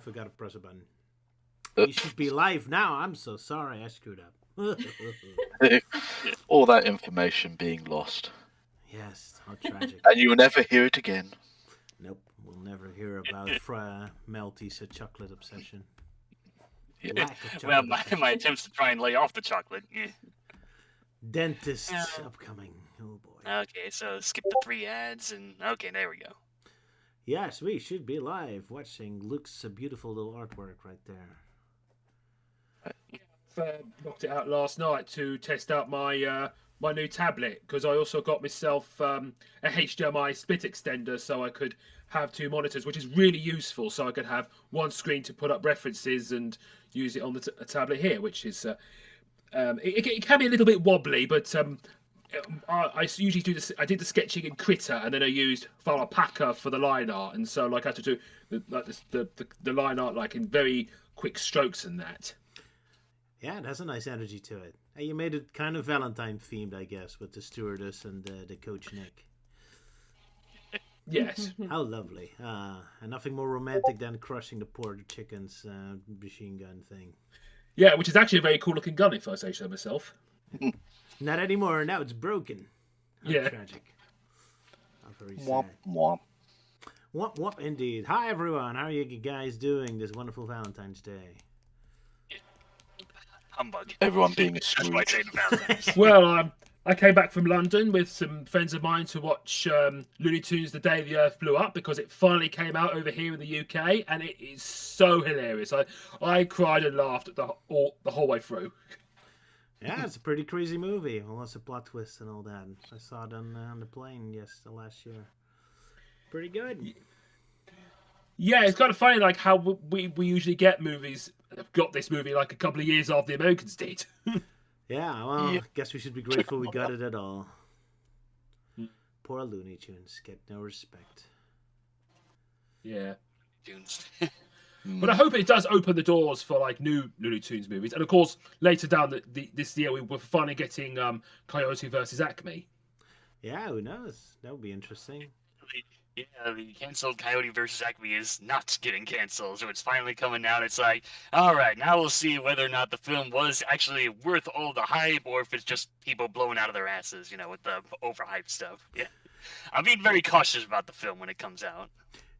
Forgot to press a button. You should be live now. I'm so sorry. I screwed up. All that information being lost. Yes, how tragic. And you will never hear it again. Nope, we'll never hear about Melty's chocolate obsession. Yeah. Lack of chocolate Well, obsession. my attempts to try and lay off the chocolate. Dentists upcoming. Oh boy. Okay, so skip the 3 ads and okay, there we go. Yes, we should be live watching Luke's beautiful little artwork right there. Knocked it out last night to test out my my new tablet because I also got myself a HDMI split extender so I could have 2 monitors, which is really useful. So I could have one screen to put up references and use it on the tablet here, which is it can be a little bit wobbly, but I usually do this. I did the sketching in Critter, and then I used File Packer for the line art, and so like I had to do the line art like in very quick strokes and that. Yeah, it has a nice energy to it. Hey, you made it kind of Valentine themed, I guess, with the stewardess and the Coachnic. Yes. How lovely. And nothing more romantic than crushing the porter chicken's machine gun thing. Yeah, which is actually a very cool looking gun, if I say so myself. Not anymore. Now it's broken. How Yeah. tragic. How very sad. Womp womp. Womp womp indeed. Hi everyone. How are you guys doing this wonderful Valentine's Day? Humbug. Everyone being a That's why I say Scrooge. the Valentine's. Well, I came back from London with some friends of mine to watch Looney Tunes: The Day the Earth Blew Up because it finally came out over here in the UK, and it is so hilarious. I cried and laughed the whole way through. Yeah, it's a pretty crazy movie. Well, lots of plot twists and all that. I saw it on the plane last year. Pretty good. Yeah, it's kind of funny, like how we usually get movies. Got this movie like a couple of years after the Americans did. Yeah, well, Yeah. I guess we should be grateful we got it at all. Poor Looney Tunes get no respect. Yeah. Tunes. But I hope it does open the doors for like new Looney Tunes movies, and of course later down this year we're finally getting Coyote versus Acme. Yeah, who knows? That would be interesting. Yeah, the canceled Coyote versus Acme is not getting canceled, so it's finally coming out. It's like, all right, now we'll see whether or not the film was actually worth all the hype, or if it's just people blowing out of their asses, with the overhyped stuff. Yeah, I'm being very cautious about the film when it comes out.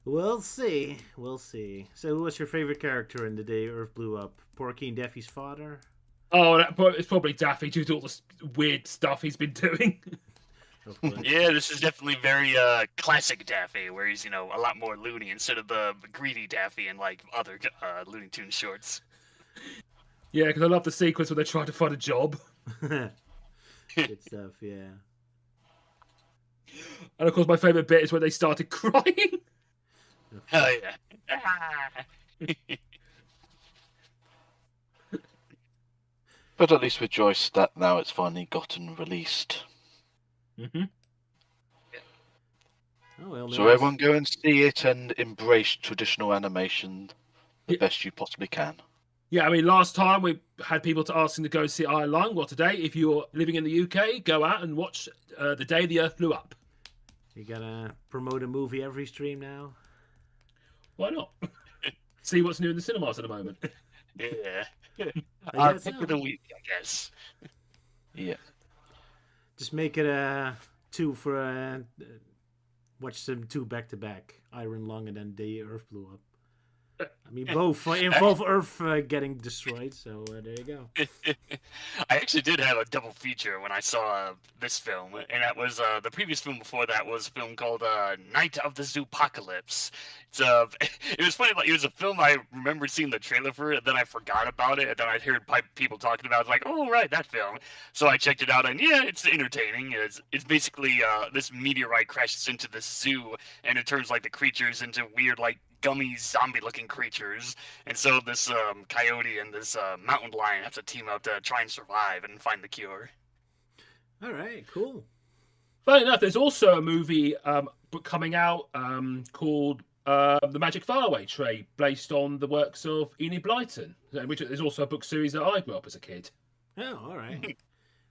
We'll see. We'll see. So, who was your favorite character in The Day Earth Blew Up? Porky and Daffy's father? Oh, it's probably Daffy due to all this weird stuff he's been doing. Of course. Yeah, this is definitely very classic Daffy, where he's a lot more loony instead of the greedy Daffy in like other Looney Tunes shorts. Yeah, because I love the sequence where they're trying to find a job. Good stuff, yeah. And of course, my favourite bit is when they started crying. Hell yeah! But at least rejoice that now it's finally gotten released. Mm-hmm. Oh, well, So everyone go and see it and embrace traditional animation the Yeah. best you possibly can. Yeah, I mean, last time we had people asking to go see Iron Lung. Well, today, if you're living in the UK, go out and watch The Day the Earth Blew Up. You gotta promote a movie every stream now? Why not? See what's new in the cinemas at the moment. Yeah. I guess Pick so. of the week, I guess. Yeah. Just make it 2 for watch them 2 back to back. Iron Lung and then Day Earth Blew Up. I mean, both involve Earth getting destroyed, so there you go. I actually did have a double feature when I saw this film, and that was the previous film before that was a film called Night of the Zoopocalypse. It's it was funny, like it was a film I remember seeing the trailer for it, then I forgot about it, and then I heard people talking about it, like, oh right, that film. So I checked it out, and yeah, it's entertaining. It's basically this meteorite crashes into this zoo, and it turns like the creatures into weird like gummy zombie-looking creatures, and so this coyote and this mountain lion have to team up to try and survive and find the cure. All right, cool. Funny enough, there's also a movie coming out called The Magic Faraway Tray, based on the works of Enid Blyton, which is also a book series that I grew up as a kid. Oh, all right.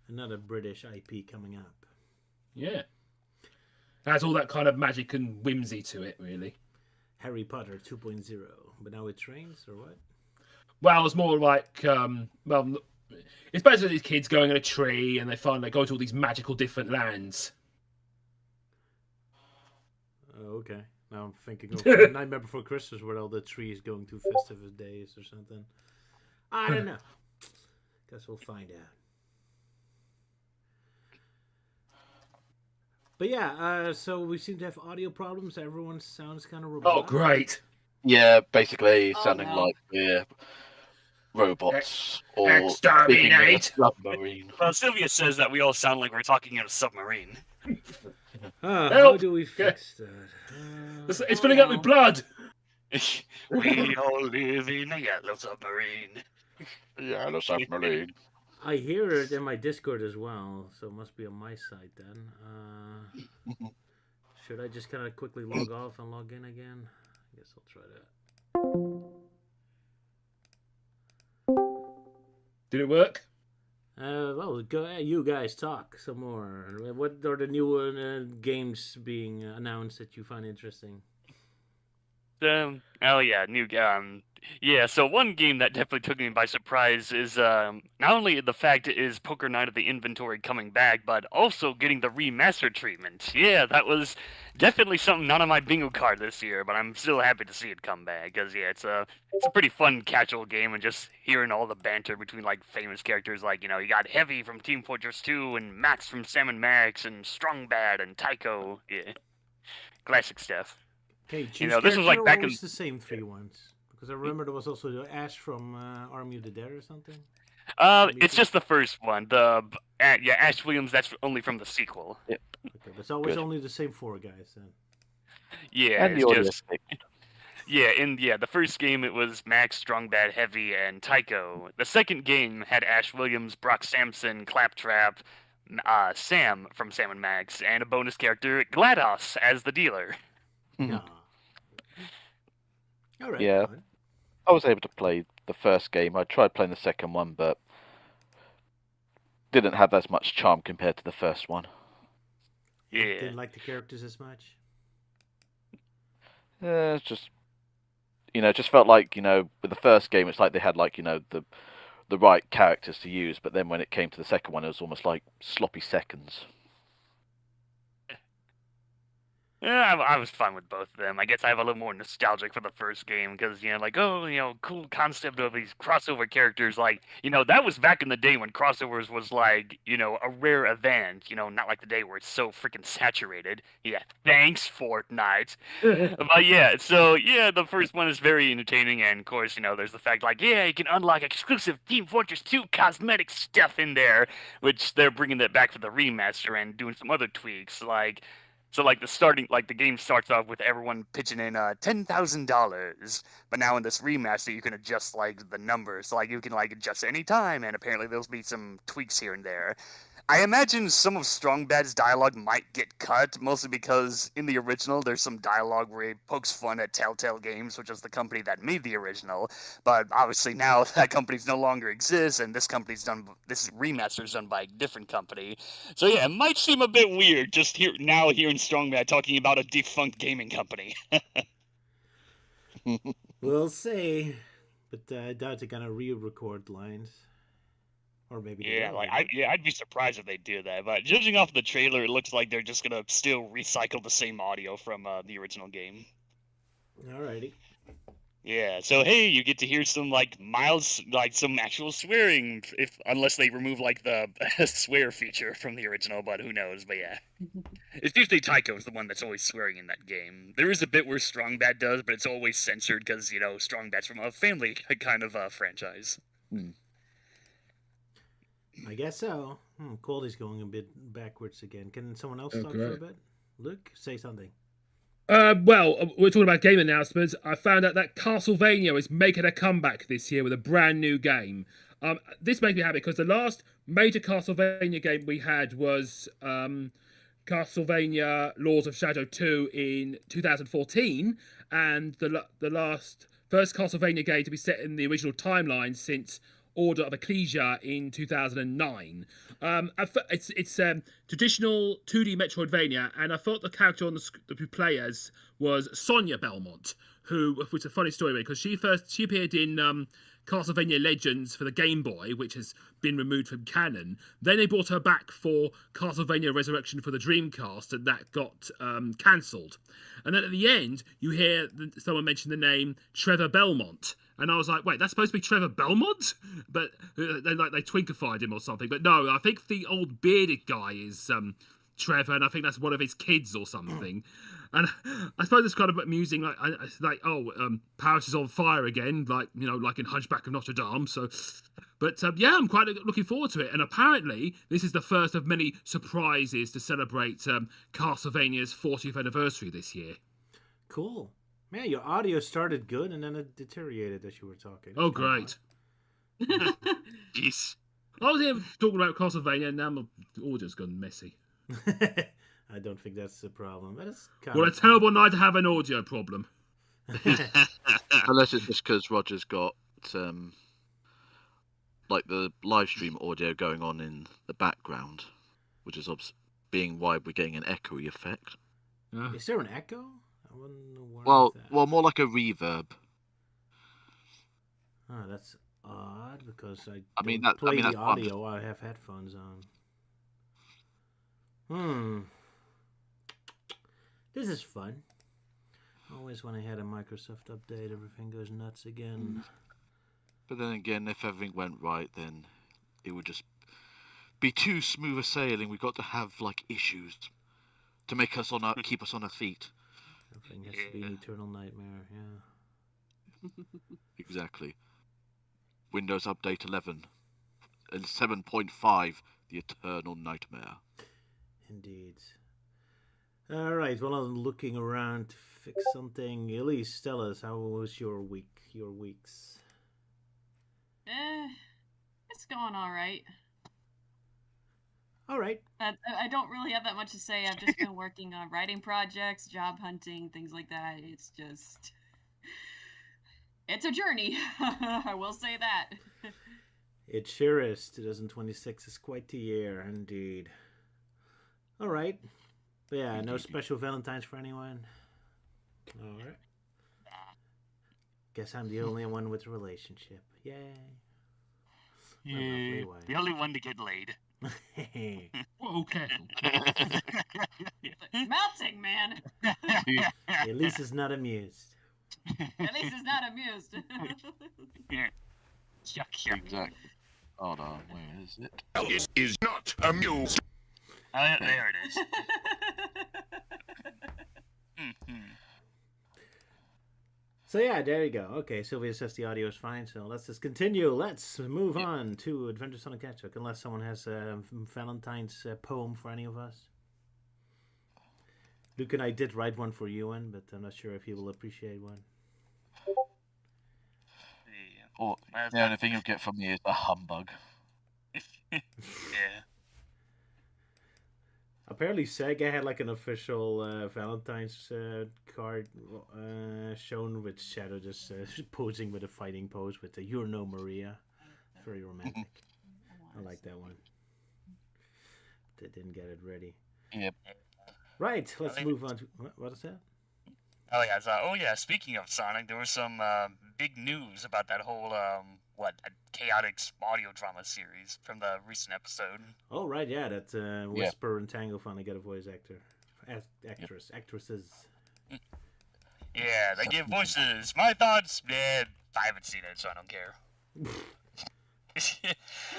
Another British IP coming up. Yeah. It has all that kind of magic and whimsy to it, really. Harry Potter 2.0, but now with trains or what? Well, it's more like it's basically these kids going in a tree and they go to all these magical different lands. Oh, okay. Now I'm thinking of Nightmare Before Christmas, where all the trees going to festive days or something. I don't know. Guess we'll find out. But yeah, so we seem to have audio problems. Everyone sounds kind of robotic. Oh, great! Yeah, basically sounding like robots or Exterminate! submarine. Well, Sylvia says that we all sound like we're talking in a submarine. How do we fix that? It's filling up with blood. We all live in a yellow submarine. Yellow submarine. I hear it in my Discord as well, so it must be on my side then. Should I just kind of quickly log off and log in again? I guess I'll try that. Did it work? Well, you guys talk some more. What are the new games being announced that you find interesting? So one game that definitely took me by surprise is not only the fact is Poker Night of the Inventory coming back, but also getting the remastered treatment. Yeah, that was definitely something not on my bingo card this year, but I'm still happy to see it come back, because yeah, it's a pretty fun casual game, and just hearing all the banter between like famous characters, like, you know, you got Heavy from Team Fortress 2, and Max from Sam & Max, and Strongbad and Tycho. Yeah, classic stuff. Okay, choose this was like back in the same 3 ones. Because I remember there was also the Ash from Army of the Dead or something. It's just the first one. Ash Williams. That's only from the sequel. Yep. Okay, but it's always only the same 4 guys then. Yeah, and the audio stick. Yeah, the first game it was Max, Strongbad, Heavy, and Tycho. The second game had Ash Williams, Brock Sampson, Claptrap, Sam from Sam & Max, and a bonus character, GLaDOS, as the dealer. Yeah. All right. Yeah. Fine. I was able to play the first game. I tried playing the second one, but didn't have as much charm compared to the first one. Yeah. Didn't like the characters as much? It's just, just felt like, with the first game, it's like they had, like, the right characters to use, but then when it came to the second one, it was almost like sloppy seconds. Yeah, I was fine with both of them. I guess I have a little more nostalgic for the first game because, cool concept of these crossover characters. Like, that was back in the day when crossovers was like, a rare event. Not like the day where it's so freaking saturated. Yeah, thanks, Fortnite. But yeah, so yeah, the first one is very entertaining. And of course, there's the fact like, yeah, you can unlock exclusive Team Fortress 2 cosmetic stuff in there, which they're bringing that back for the remaster and doing some other tweaks. So, the game starts off with everyone pitching in $10,000. But now in this remaster, you can adjust, the numbers. So, you can, adjust any time, and apparently there'll be some tweaks here and there. I imagine some of Strongbad's dialogue might get cut, mostly because in the original, there's some dialogue where he pokes fun at Telltale Games, which is the company that made the original. But obviously now that company's no longer exists, and this remaster's done by a different company. So yeah, it might seem a bit weird just hearing Strongbad talking about a defunct gaming company. We'll see. But I doubt they're gonna re-record lines. Or maybe I'd be surprised if they do that. But judging off the trailer, it looks like they're just gonna still recycle the same audio from the original game. Alrighty. Yeah. So hey, you get to hear some mild, some actual swearing, unless they remove the swear feature from the original. But who knows? But yeah, it's usually Tycho's the one that's always swearing in that game. There is a bit where Strongbad does, but it's always censored because Strongbad's from a family kind of franchise. I guess so. Coldie's going a bit backwards again. Can someone else talk for a bit? Luke, say something. Well, we're talking about game announcements. I found out that Castlevania is making a comeback this year with a brand new game. This makes me happy because the last major Castlevania game we had was Castlevania Lords of Shadow 2 in 2014, and the first Castlevania game to be set in the original timeline since Order of Ecclesia in 2009. It's traditional 2D Metroidvania, and I thought the character on the players was Sonia Belmont, which is a funny story because she appeared in Castlevania Legends for the Game Boy, which has been removed from canon. Then they brought her back for Castlevania Resurrection for the Dreamcast, and that got cancelled. And then at the end, you hear someone mention the name Trevor Belmont. And I was like, wait, that's supposed to be Trevor Belmont? But they twinkified him or something. But no, I think the old bearded guy is Trevor, and I think that's one of his kids or something. And I suppose it's kind of amusing, Paris is on fire again, like in Hunchback of Notre Dame. So, but I'm quite looking forward to it. And apparently, this is the first of many surprises to celebrate Castlevania's 40th anniversary this year. Cool, man. Your audio started good, and then it deteriorated as you were talking. Oh, great! Jeez. I was here talking about Castlevania, and now my audio's gone messy. I don't think that's the problem. But it's what a terrible night to have an audio problem. Unless it's just because Roger's got the live stream audio going on in the background, which is being why we're getting an echoey effect. Is there an echo? I wouldn't know why. Well, more like a reverb. Oh, that's odd because I that's the fun. audio. I have headphones on. This is fun. Always when I had a Microsoft update, everything goes nuts again. But then again, if everything went right, then it would just be too smooth a sailing. We've got to have issues to make us keep us on our feet. Everything has to be an eternal nightmare. Yeah. Exactly. Windows Update 11 and 7.5, the eternal nightmare. Indeed. All right. Well, I'm looking around to fix something. Elise, tell us, how was your week? Your weeks? It's going all right. All right. I don't really have that much to say. I've just been working on writing projects, job hunting, things like that. It's just... It's a journey. I will say that. It sure is. 2026 is quite the year, indeed. All right. But yeah, no special Valentines for anyone. All right. Guess I'm the only one with a relationship. Yay. Yeah, the only one to get laid. Whoa, careful. Melting, man. Elise is not amused. Elise is not amused. Yuck. Exactly. Hold on, where is it? Elise is not amused. There it is. So yeah, there you go. Okay, Sylvia says the audio is fine, so let's just continue. Let's move on to Adventures on a Ketchup, unless someone has a Valentine's poem for any of us. Luke and I did write one for Euan, but I'm not sure if he will appreciate one. Or the only thing you'll get from me is a humbug. Yeah. Apparently Sega had an official Valentine's card shown with Shadow just posing with a fighting pose with the "You're no Maria." Very romantic. I like that one. They didn't get it ready. Yep. Right, let's move on to... What is that? Oh yeah, speaking of Sonic, there was some big news about that whole, a chaotic audio drama series from the recent episode. Oh, right, yeah, that Whisper and Tango finally get a voice actor. Actresses. Yeah, they give voices. My thoughts? I haven't seen it, so I don't care.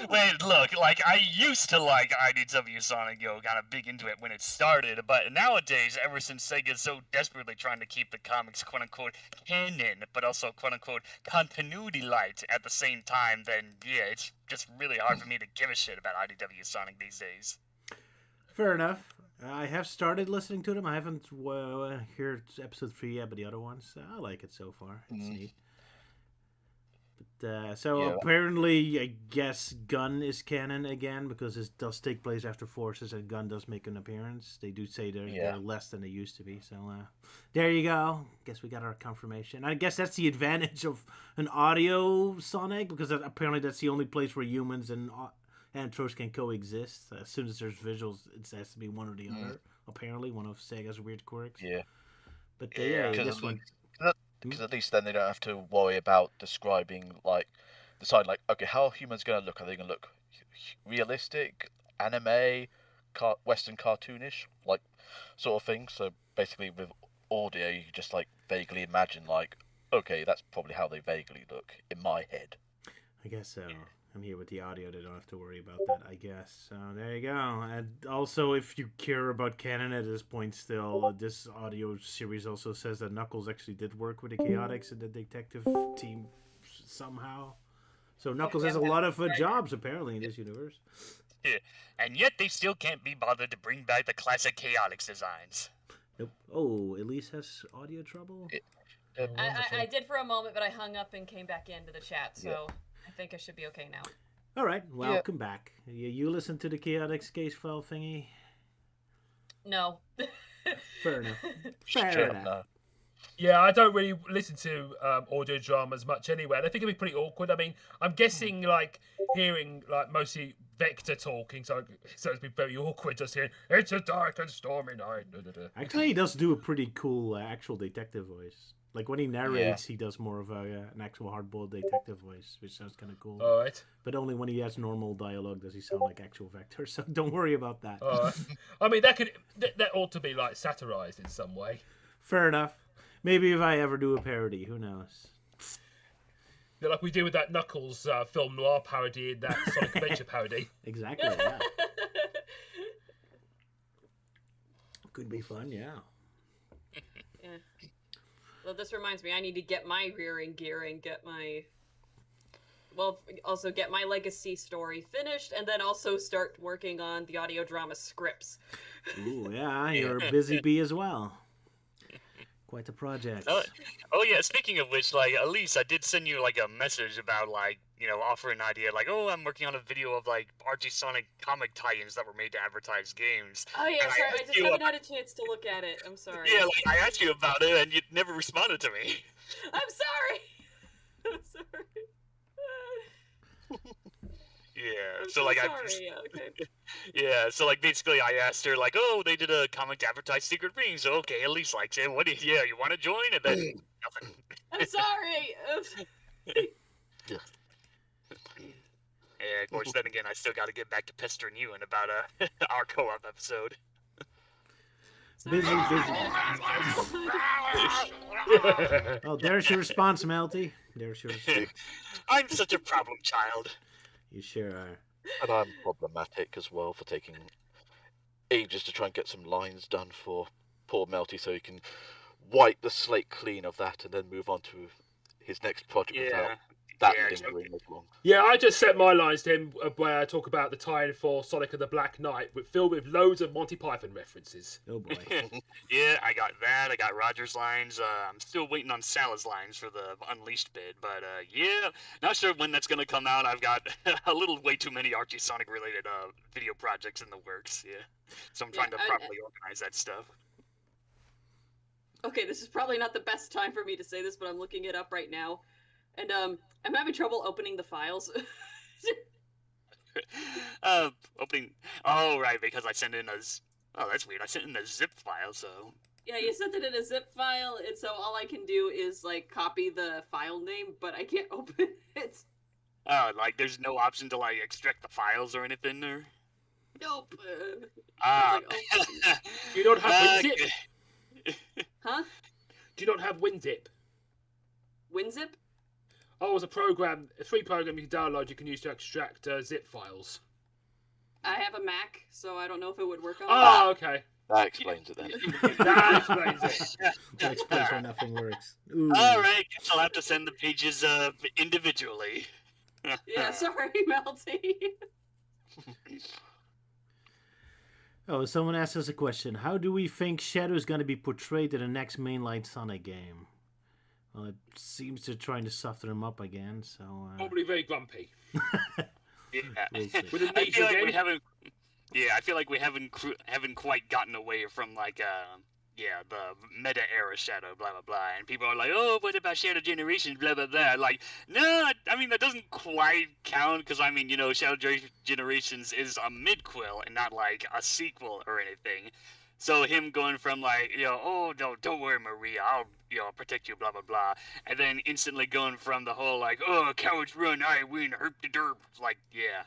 Wait, look, I used to like IDW Sonic, kind of big into it when it started, but nowadays, ever since Sega's so desperately trying to keep the comics quote-unquote canon, but also quote-unquote continuity light at the same time, then yeah, it's just really hard for me to give a shit about IDW Sonic these days. Fair enough. I have started listening to them. I haven't heard episode 3 yet, but the other ones, I like it so far. It's neat. Yeah. Apparently, I guess Gun is canon again because it does take place after Forces, and Gun does make an appearance. They do say they're less than they used to be. So there you go. Guess we got our confirmation. I guess that's the advantage of an audio Sonic, because apparently that's the only place where humans and Antros can coexist. As soon as there's visuals, it has to be one or the other. Apparently, one of Sega's weird quirks. Yeah. But this one. Because at least then they don't have to worry about describing, like, decide, like, okay, how are humans going to look? Are they going to look realistic, anime, Western cartoonish, like, sort of thing? So basically with audio, you can just, like, vaguely imagine, like, okay, that's probably how they vaguely look in my head. I guess so. And here with the audio, they don't have to worry about that, I guess. So there you go. And also, if you care about canon at this point still, this audio series also says that Knuckles actually did work with the Chaotix and the detective team somehow. So Knuckles has a lot of jobs, apparently, in this universe. Yeah. And yet they still can't be bothered to bring back the classic Chaotix designs. Nope. Oh, Elise has audio trouble? I did for a moment, but I hung up and came back into the chat, so... I think I should be okay now. All right, welcome back. You listen to the Chaotix case file thingy? No. Fair enough. Fair enough. Yeah, I don't really listen to audio dramas much anyway. And I think it'd be pretty awkward. I mean, I'm guessing, like, hearing, like, mostly Vector talking, so it'd be very awkward just hearing, "It's a dark and stormy night." Actually, he does do a pretty cool actual detective voice. Like, when he narrates, he does more of an actual hardboiled detective voice, which sounds kind of cool. All right. But only when he has normal dialogue does he sound like actual Vector, so don't worry about that. I mean, that ought to be, like, satirized in some way. Fair enough. Maybe if I ever do a parody, who knows? Yeah, like we did with that Knuckles film noir parody and that Sonic Adventure parody. Exactly, yeah. Could be fun, yeah. Well, this reminds me, I need to get my rearing gear and get my... Well, also get my legacy story finished, and then also start working on the audio drama scripts. Ooh, yeah, you're a busy bee as well. Quite a project. Oh yeah, speaking of which, like, Elise, I did send you, like, a message about, like, you know, offering an idea, like, oh, I'm working on a video of, like, Archie Sonic comic tie-ins that were made to advertise games. Oh yeah, sorry, I just haven't had a chance to look at it. I'm sorry. Yeah, like, I asked you about it, and you never responded to me. I'm sorry! I'm sorry. Yeah, I'm so like sorry. Yeah, okay. Yeah, so like basically I asked her like, oh, they did a comic to advertise Secret Rings. So okay, Elise likes it. What? You want to join? And then nothing. I'm sorry. Yeah, of course. Then again, I still got to get back to pestering you and about our co-op episode. Busy. Oh, there's your response, Melty. There's your response. I'm such a problem child. You sure are. And I'm problematic as well for taking ages to try and get some lines done for poor Melty so he can wipe the slate clean of that and then move on to his next project without that lingering as long. Yeah, I just sent my lines to him where I talk about the tie-in for Sonic and the Black Knight, filled with loads of Monty Python references. Oh boy. Yeah, I got that. I got Roger's lines. I'm still waiting on Salah's lines for the Unleashed bid, but yeah, not sure when that's gonna come out. I've got a little way too many Archie Sonic related video projects in the works. Yeah, so I'm trying to properly organize that stuff. Okay, this is probably not the best time for me to say this, but I'm looking it up right now, and I'm having trouble opening the files. Opening. Oh, right, because I sent in a. Oh, that's weird. I sent in a zip file, so. Yeah, you sent it in a zip file, and so all I can do is like copy the file name, but I can't open it. Oh, like there's no option to like extract the files or anything, or. Nope. You don't have WinZip? Huh? Do you not have WinZip? WinZip? Oh, it's a free program you can download you can use to extract zip files. I have a Mac, so I don't know if it would work on Oh, okay. That explains it then. That explains it. That explains why nothing works. Ooh. Alright, guess I'll have to send the pages individually. Yeah, sorry, Melty. Oh, someone asked us a question. How do we think Shadow's going to be portrayed in the next mainline Sonic game? Well, it seems they're trying to soften him up again, so... Probably very grumpy. Yeah. We'll see. With a I niece feel like we again. haven't. Yeah, I feel like we haven't quite gotten away from like the meta era Shadow, blah blah blah, and people are like, oh, what about Shadow Generations, blah blah blah. Like, no, I mean that doesn't quite count because I mean Shadow Generations is a midquel and not like a sequel or anything. So him going from like, oh no, don't worry, Maria, I'll protect you, blah blah blah, and then instantly going from the whole like, oh, cowards run, I win, herp de derp, like, yeah.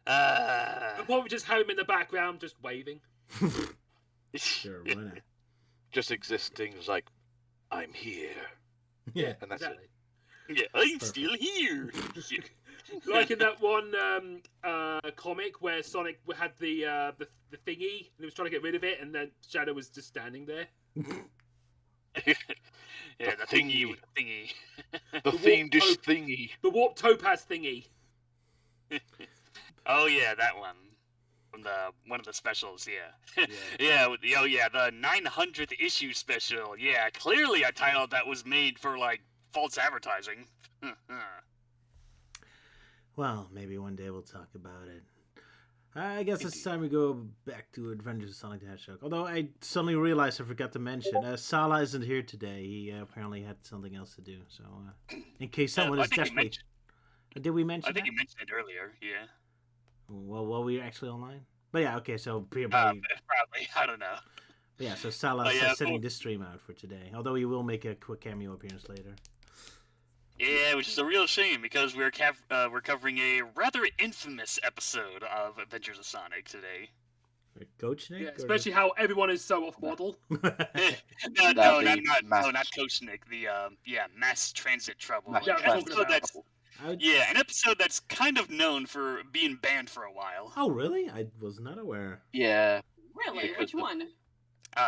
And probably just have him in the background, just waving. Sure, why not? Just existing as like, I'm here. Yeah. And that's Exactly. Yeah, I'm still here. Like in that one comic where Sonic had the thingy and he was trying to get rid of it, and then Shadow was just standing there. Yeah, the thingy with the thingy. The theme dish thingy. The warp topaz thingy. Oh yeah, that one from one of the specials. Yeah, yeah, the 900th issue special. Yeah, clearly a title that was made for like false advertising. Well, maybe one day we'll talk about it. I guess it's time we go back to Adventures of Sonic the Hedgehog. Although I suddenly realized I forgot to mention, Sala isn't here today. He apparently had something else to do. So, in case someone is desperately... Did we mention I think that? you mentioned it earlier, yeah. Well, were we actually online? But yeah, okay, so... Probably, I don't know. But yeah, so Sala's setting this stream out for today. Although he will make a quick cameo appearance later. Yeah, which is a real shame because we're covering a rather infamous episode of Adventures of Sonic today. Coachnic? Yeah, especially how everyone is so off model. No, not Coachnic. The mass transit trouble. An episode that's kind of known for being banned for a while. Oh, really? I was not aware. Yeah. Really? Which one?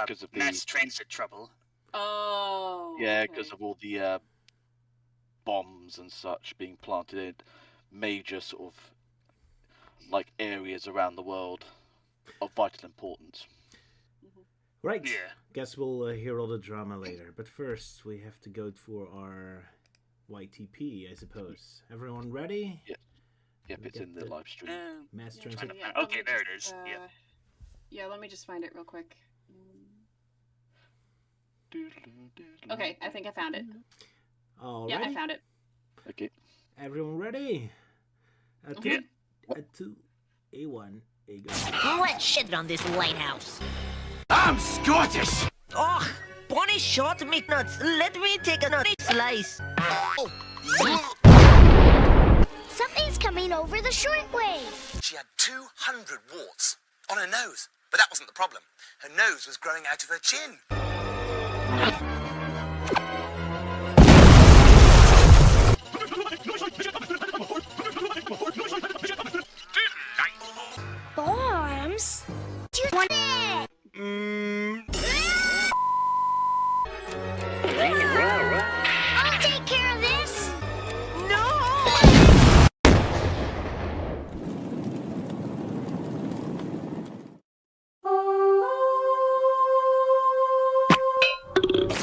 Because of mass transit trouble. Oh. Yeah, because of all the bombs and such being planted in major sort of like areas around the world of vital importance. Right. Yeah. Guess we'll hear all the drama later. But first, we have to go for our YTP, I suppose. Everyone ready? Yep, it's in the live stream. Mass Yeah, transit. Okay, there it is. Yeah, let me just find it real quick. Okay, I think I found it. All Yeah, right. I found it. Okay. Everyone ready? A two, a one, a go. Let's shit on this lighthouse. I'm Scottish! Oh, Bonnie short McNuts. Let me take a nut slice. Something's coming over the shortwave. She had 200 warts on her nose, but that wasn't the problem. Her nose was growing out of her chin. Bombs? Do you want it? I'll take care of this.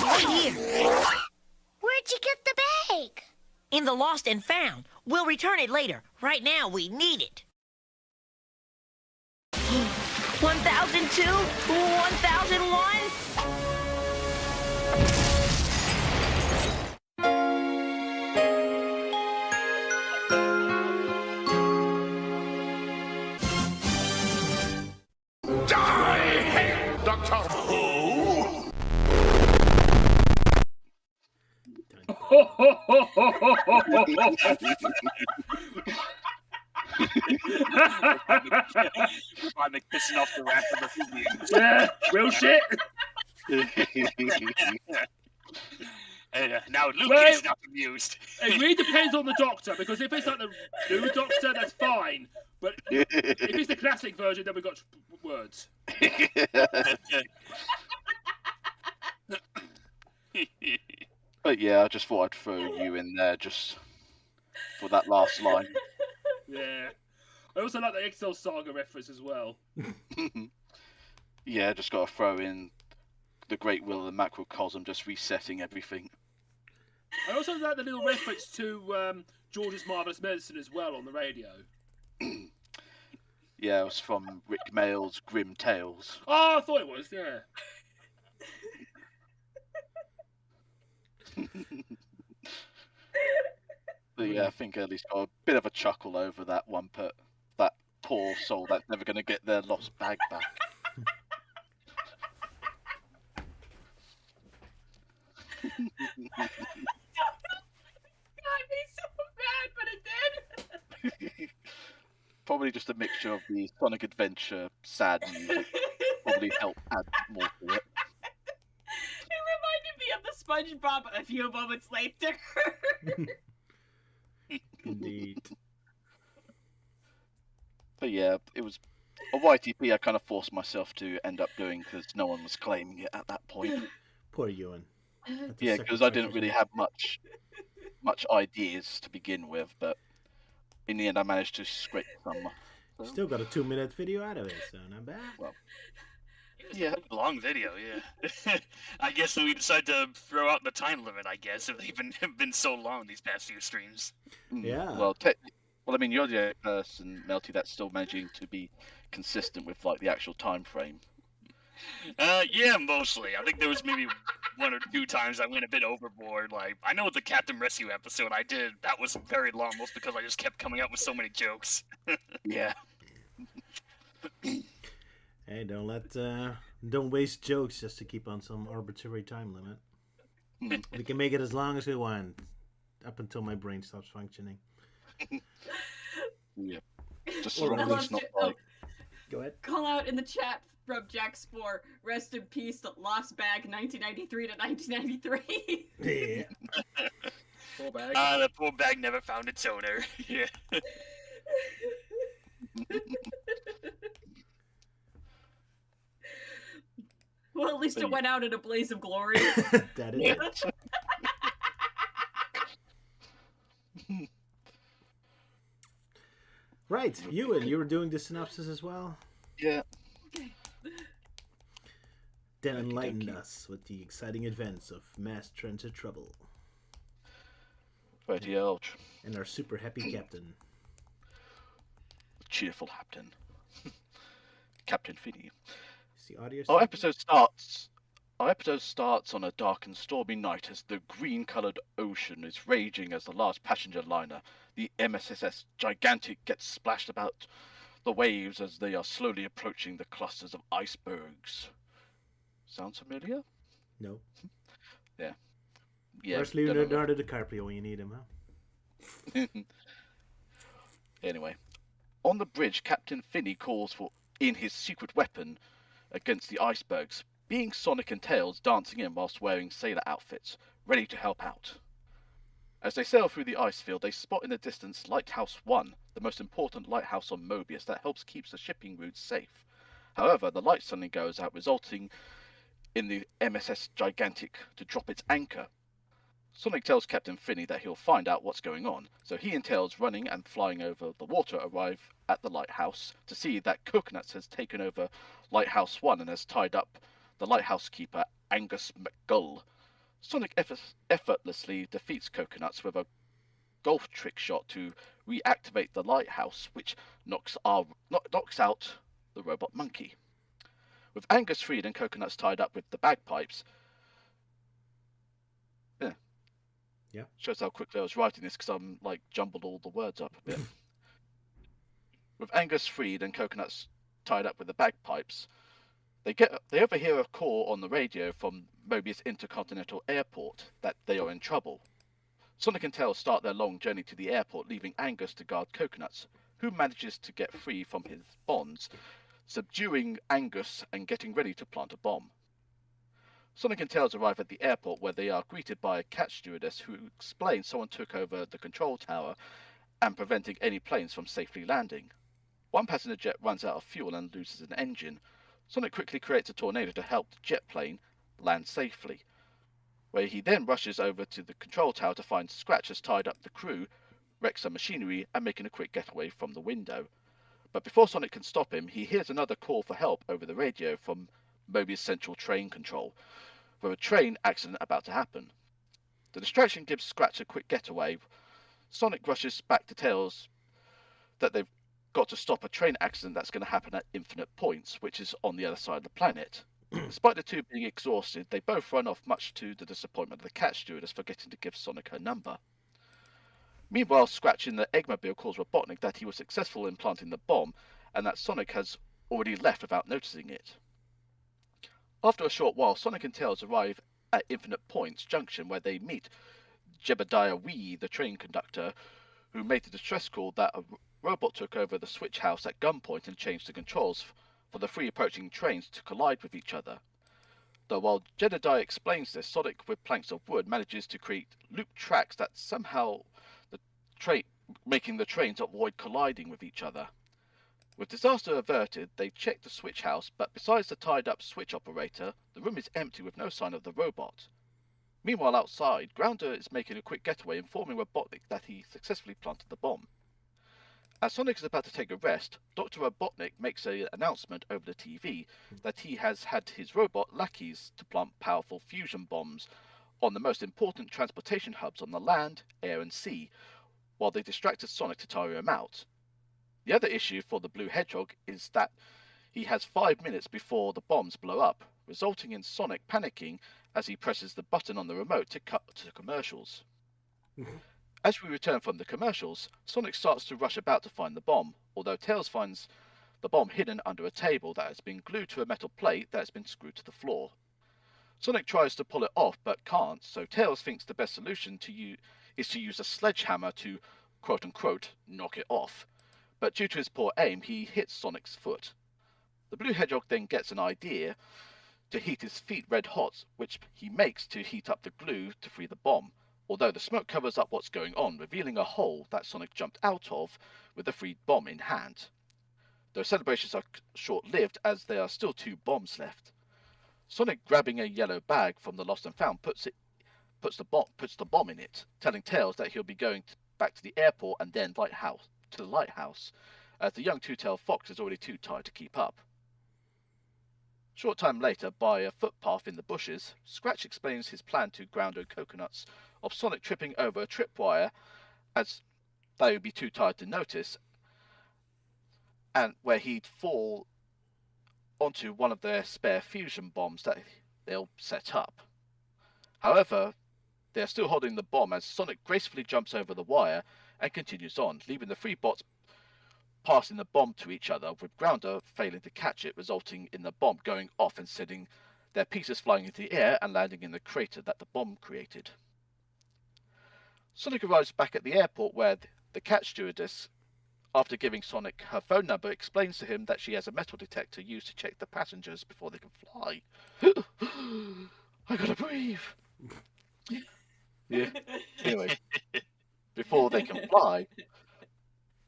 Right here. Where'd you get the bag? In the lost and found. We'll return it later. Right now, we need it. 1002? 1001? Die! Dr. Who? Finally pissing off the rest of the Fubians. Yeah, real shit. Now Luke Well, is not amused. It really depends on the Doctor, because if it's like the new Doctor, that's fine. But if it's the classic version, then we've got words. But yeah, I just thought I'd throw you in there just for that last line. Yeah. I also like the Excel Saga reference as well. Yeah, just got to throw in the great will of the macrocosm just resetting everything. I also like the little reference to George's Marvelous Medicine as well on the radio. Yeah, it was from Rick Mayall's Grim Tales. Oh, I thought it was, yeah. But yeah, I think at least got a bit of a chuckle over that one, but that poor soul that's never going to get their lost bag back. God, me so bad, but it did. Probably just a mixture of the Sonic Adventure sad music. Probably helped add more to it. It reminded me of the SpongeBob a few moments later. Indeed. But yeah, it was a YTP I kind of forced myself to end up doing because no one was claiming it at that point. Poor Euan. Yeah, because I didn't really have much ideas to begin with, but in the end I managed to scrape some. So. Still got a 2-minute video out of it, so not bad. Well, yeah, long video. Yeah, I guess we decided to throw out the time limit. I guess if they've been so long these past few streams. Yeah. Well, I mean, you're the only person, Melty, that's still managing to be consistent with like the actual time frame. Yeah, mostly. I think there was maybe 1 or 2 times I went a bit overboard. Like, I know the Captain Rescue episode I did, that was very long, most because I just kept coming up with so many jokes. Yeah. Hey, don't waste jokes just to keep on some arbitrary time limit. We can make it as long as we want, up until my brain stops functioning. Yeah. Just so at least not like. Go ahead. Call out in the chat from Jack Spore. Rest in peace, Lost Bag, 1993 to 1993. Yeah. Poor bag. The poor bag never found its owner. Yeah. Well, at least it went out in a blaze of glory. That is it. Right, Euan, you were doing the synopsis as well? Yeah. Then enlighten us with the exciting events of mass transit trouble. Righty out. And our super happy captain. Cheerful captain. Captain Finney. Is the audio Our episode starts on a dark and stormy night as the green-coloured ocean is raging as the last passenger liner, the MSS Gigantic, gets splashed about the waves as they are slowly approaching the clusters of icebergs. Sounds familiar? No. Yeah. Where's Leonardo DiCaprio when you need him, huh? Anyway, on the bridge, Captain Finney calls in his secret weapon against the icebergs, being Sonic and Tails dancing in whilst wearing sailor outfits, ready to help out. As they sail through the ice field, they spot in the distance Lighthouse 1, the most important lighthouse on Mobius that helps keep the shipping routes safe. However, the light suddenly goes out, resulting in the MSS Gigantic to drop its anchor. Sonic tells Captain Finney that he'll find out what's going on, so he and Tails, running and flying over the water, arrive at the lighthouse to see that Coconuts has taken over Lighthouse 1 and has tied up the lighthouse keeper, Angus McGull. Sonic effortlessly defeats Coconuts with a golf trick shot to reactivate the lighthouse, which knocks out the robot monkey. With Angus freed and Coconuts tied up with the bagpipes, yeah, shows how quickly I was writing this because I'm like jumbled all the words up a bit. With Angus freed and Coconuts tied up with the bagpipes, they overhear a call on the radio from Mobius Intercontinental Airport that they are in trouble. Sonic and Tails start their long journey to the airport, leaving Angus to guard Coconuts, who manages to get free from his bonds, subduing Angus and getting ready to plant a bomb. Sonic and Tails arrive at the airport where they are greeted by a cat stewardess who explains someone took over the control tower and preventing any planes from safely landing. One passenger jet runs out of fuel and loses an engine. Sonic quickly creates a tornado to help the jet plane land safely, where he then rushes over to the control tower to find Scratch has tied up the crew, wrecks some machinery, and making a quick getaway from the window. But before Sonic can stop him, he hears another call for help over the radio from Mobius Central Train Control, with a train accident about to happen. The distraction gives Scratch a quick getaway. Sonic rushes back to Tails that they've got to stop a train accident that's going to happen at Infinite Points, which is on the other side of the planet. Despite the two being exhausted, they both run off, much to the disappointment of the cat stewardess forgetting to give Sonic her number. Meanwhile, Scratch in the Eggmobile calls Robotnik that he was successful in planting the bomb, and that Sonic has already left without noticing it. After a short while, Sonic and Tails arrive at Infinite Points Junction, where they meet Jebediah Wee, the train conductor, who made the distress call that a robot took over the switch house at gunpoint and changed the controls for the three approaching trains to collide with each other. Though while Jedediah explains this, Sonic with planks of wood manages to create loop tracks that somehow making the trains avoid colliding with each other. With disaster averted, they check the switch house, but besides the tied up switch operator, the room is empty with no sign of the robot. Meanwhile outside, Grounder is making a quick getaway, informing Robotnik that he successfully planted the bomb. As Sonic is about to take a rest, Dr. Robotnik makes an announcement over the TV that he has had his robot lackeys to plant powerful fusion bombs on the most important transportation hubs on the land, air and sea, while they distracted Sonic to tire him out. The other issue for the Blue Hedgehog is that he has 5 minutes before the bombs blow up, resulting in Sonic panicking as he presses the button on the remote to cut to commercials. As we return from the commercials, Sonic starts to rush about to find the bomb, although Tails finds the bomb hidden under a table that has been glued to a metal plate that has been screwed to the floor. Sonic tries to pull it off but can't, so Tails thinks the best solution is to use a sledgehammer to quote-unquote knock it off. But due to his poor aim, he hits Sonic's foot. The Blue Hedgehog then gets an idea to heat his feet red hot, which he makes to heat up the glue to free the bomb, although the smoke covers up what's going on, revealing a hole that Sonic jumped out of with the freed bomb in hand. Their celebrations are short-lived, as there are still 2 bombs left. Sonic, grabbing a yellow bag from the Lost and Found, puts the bomb in it, telling Tails that he'll be going back to the airport and then to the lighthouse, as the young two-tailed fox is already too tired to keep up. Short time later, by a footpath in the bushes, Scratch explains his plan to Groundo Coconuts of Sonic tripping over a tripwire, as they would be too tired to notice, and where he'd fall onto one of their spare fusion bombs that they'll set up. However, they are still holding the bomb as Sonic gracefully jumps over the wire and continues on, leaving the 3 bots passing the bomb to each other, with Grounder failing to catch it, resulting in the bomb going off and sending their pieces flying into the air and landing in the crater that the bomb created. Sonic arrives back at the airport, where the cat stewardess, after giving Sonic her phone number, explains to him that she has a metal detector used to check the passengers before they can fly. I gotta breathe. Yeah. Anyway, before they can fly.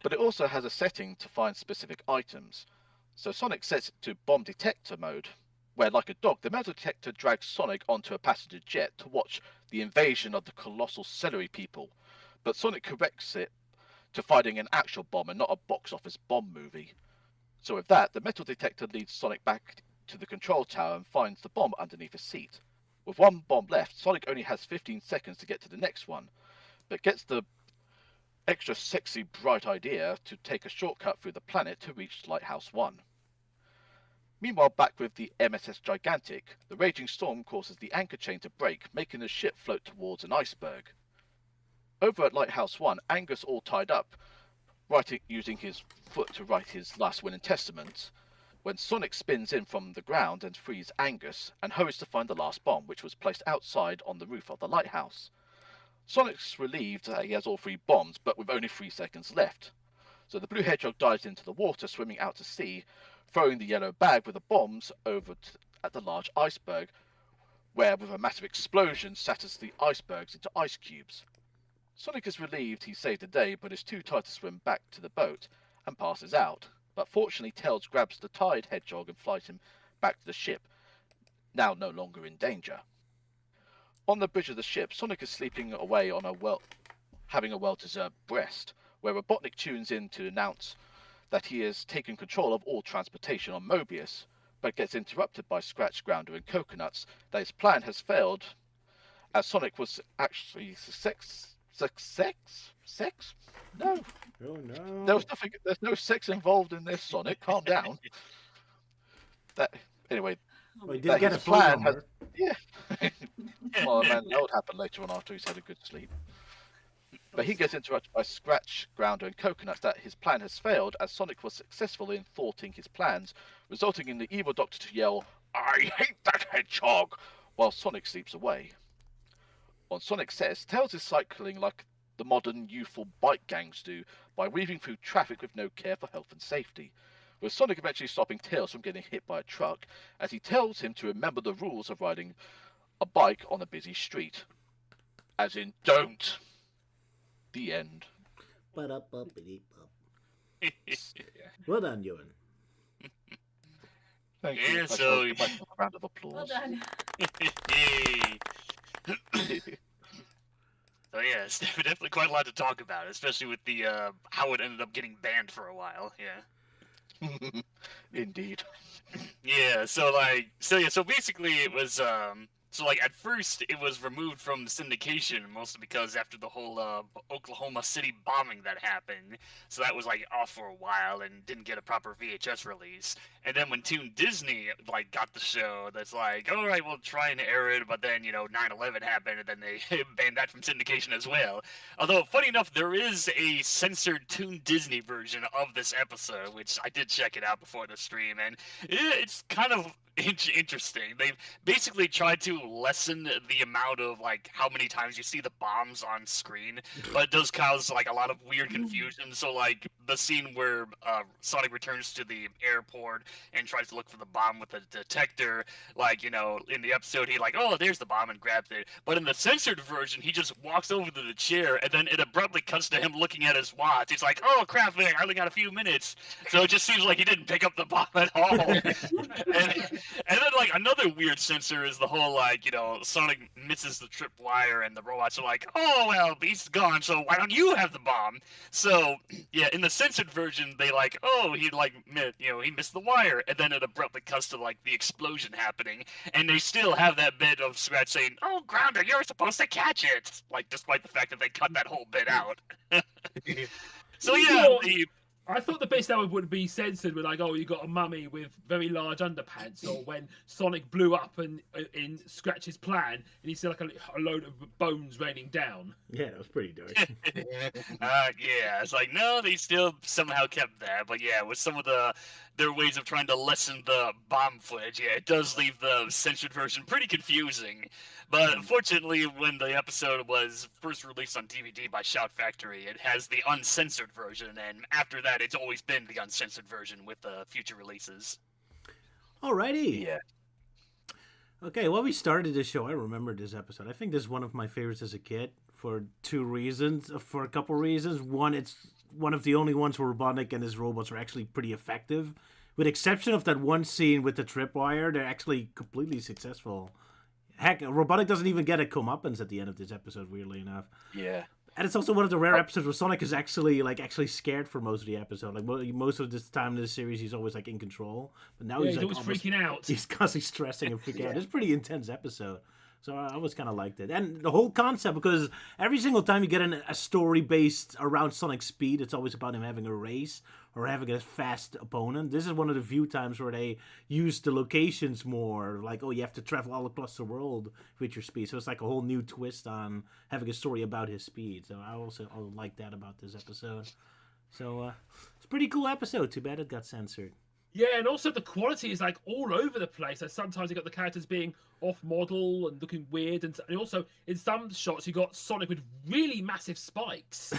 But it also has a setting to find specific items. So Sonic sets it to bomb detector mode, where, like a dog, the metal detector drags Sonic onto a passenger jet to watch the invasion of the colossal celery people. But Sonic corrects it to finding an actual bomb and not a box office bomb movie. So with that, the metal detector leads Sonic back to the control tower and finds the bomb underneath a seat. With 1 bomb left, Sonic only has 15 seconds to get to the next one, but gets the extra sexy bright idea to take a shortcut through the planet to reach Lighthouse 1. Meanwhile, back with the MSS Gigantic, the raging storm causes the anchor chain to break, making the ship float towards an iceberg. Over at Lighthouse 1, Angus, all tied up, using his foot to write his last will and testament, when Sonic spins in from the ground and frees Angus, and hurries to find the last bomb, which was placed outside on the roof of the lighthouse. Sonic's relieved that he has all 3 bombs, but with only 3 seconds left. So the Blue Hedgehog dives into the water, swimming out to sea, throwing the yellow bag with the bombs over at the large iceberg, where, with a massive explosion, shatters the icebergs into ice cubes. Sonic is relieved he saved the day, but is too tired to swim back to the boat, and passes out. But fortunately, Tails grabs the tired hedgehog and flies him back to the ship, now no longer in danger. On the bridge of the ship, Sonic is sleeping away on having a well-deserved rest, where Robotnik tunes in to announce that he has taken control of all transportation on Mobius, but gets interrupted by Scratch, Grounder, and Coconuts that his plan has failed, as Sonic was actually sex? No. Oh no. There's no sex involved in this, Sonic. Calm down. Anyway. Oh, he did get a plan. Yeah. Well, man, that would happen later on after he's had a good sleep. But he gets interrupted by Scratch, Grounder, and Coconuts that his plan has failed, as Sonic was successful in thwarting his plans, resulting in the evil Doctor to yell, "I hate that hedgehog!" while Sonic sleeps away. On Sonic says, Tails is cycling like the modern youthful bike gangs do, by weaving through traffic with no care for health and safety, with Sonic eventually stopping Tails from getting hit by a truck, as he tells him to remember the rules of riding a bike on a busy street. As in, don't. The end. Well done, Euan. Thank Yeah, you. so- A round of applause. Well done. So yeah, it's definitely quite a lot to talk about, especially with the how it ended up getting banned for a while. Yeah. Indeed. Yeah. So basically it was so like at first it was removed from syndication, mostly because after the whole Oklahoma City bombing that happened, so that was like off for a while and didn't get a proper VHS release. And then when Toon Disney like got the show, that's like, all right, we'll try and air it, but then 9/11 happened, and then they banned that from syndication as well. Although funny enough, there is a censored Toon Disney version of this episode, which I did check it out before the stream, and it's kind of interesting. They've basically tried to lessen the amount of like how many times you see the bombs on screen, but it does cause like a lot of weird confusion. So like the scene where Sonic returns to the airport and tries to look for the bomb with the detector, like in the episode he like, oh, there's the bomb, and grabs it, but in the censored version he just walks over to the chair and then it abruptly cuts to him looking at his watch. He's like, oh crap, man, I only got a few minutes. So it just seems like he didn't pick up the bomb at all. And then, like, another weird censor is the whole, like, Sonic misses the tripwire, and the robots are like, oh, well, he's gone, so why don't you have the bomb? So, yeah, in the censored version, they, like, oh, he missed the wire, and then it abruptly cuts to, like, the explosion happening, and they still have that bit of Scratch saying, oh, Grounder, you're supposed to catch it! Like, despite the fact that they cut that whole bit out. So, yeah, I thought the bits that would be censored were like, oh, you got a mummy with very large underpants, or when Sonic blew up in Scratch's plan, and he said like a load of bones raining down. Yeah, that was pretty dark. Yeah, it's like, no, they still somehow kept that, but yeah, with some of their ways of trying to lessen the bomb footage, yeah, it does leave the censored version pretty confusing. But unfortunately, when the episode was first released on DVD by Shout Factory, it has the uncensored version, and after that, it's always been the uncensored version with future releases. Alrighty. Yeah. Okay, well, we started this show. I remember this episode. I think this is one of my favorites as a kid for a couple reasons. One, it's one of the only ones where Robotnik and his robots are actually pretty effective. With exception of that one scene with the tripwire, they're actually completely successful. Heck, Robotnik doesn't even get a comeuppance at the end of this episode, weirdly enough. Yeah. And it's also one of the rare episodes where Sonic is actually scared for most of the episode. Like most of this time in the series, he's always like in control, but now he's always freaking out. He's constantly stressing and freaking out. It's a pretty intense episode. So I always kind of liked it. And the whole concept, because every single time you get a story based around Sonic's speed, it's always about him having a race or having a fast opponent. This is one of the few times where they use the locations more, like, oh, you have to travel all across the world with your speed. So it's like a whole new twist on having a story about his speed. So I also like that about this episode. So it's a pretty cool episode. Too bad it got censored. Yeah, and also the quality is like all over the place. Like sometimes you got the characters being off model and looking weird, and also in some shots you got Sonic with really massive spikes.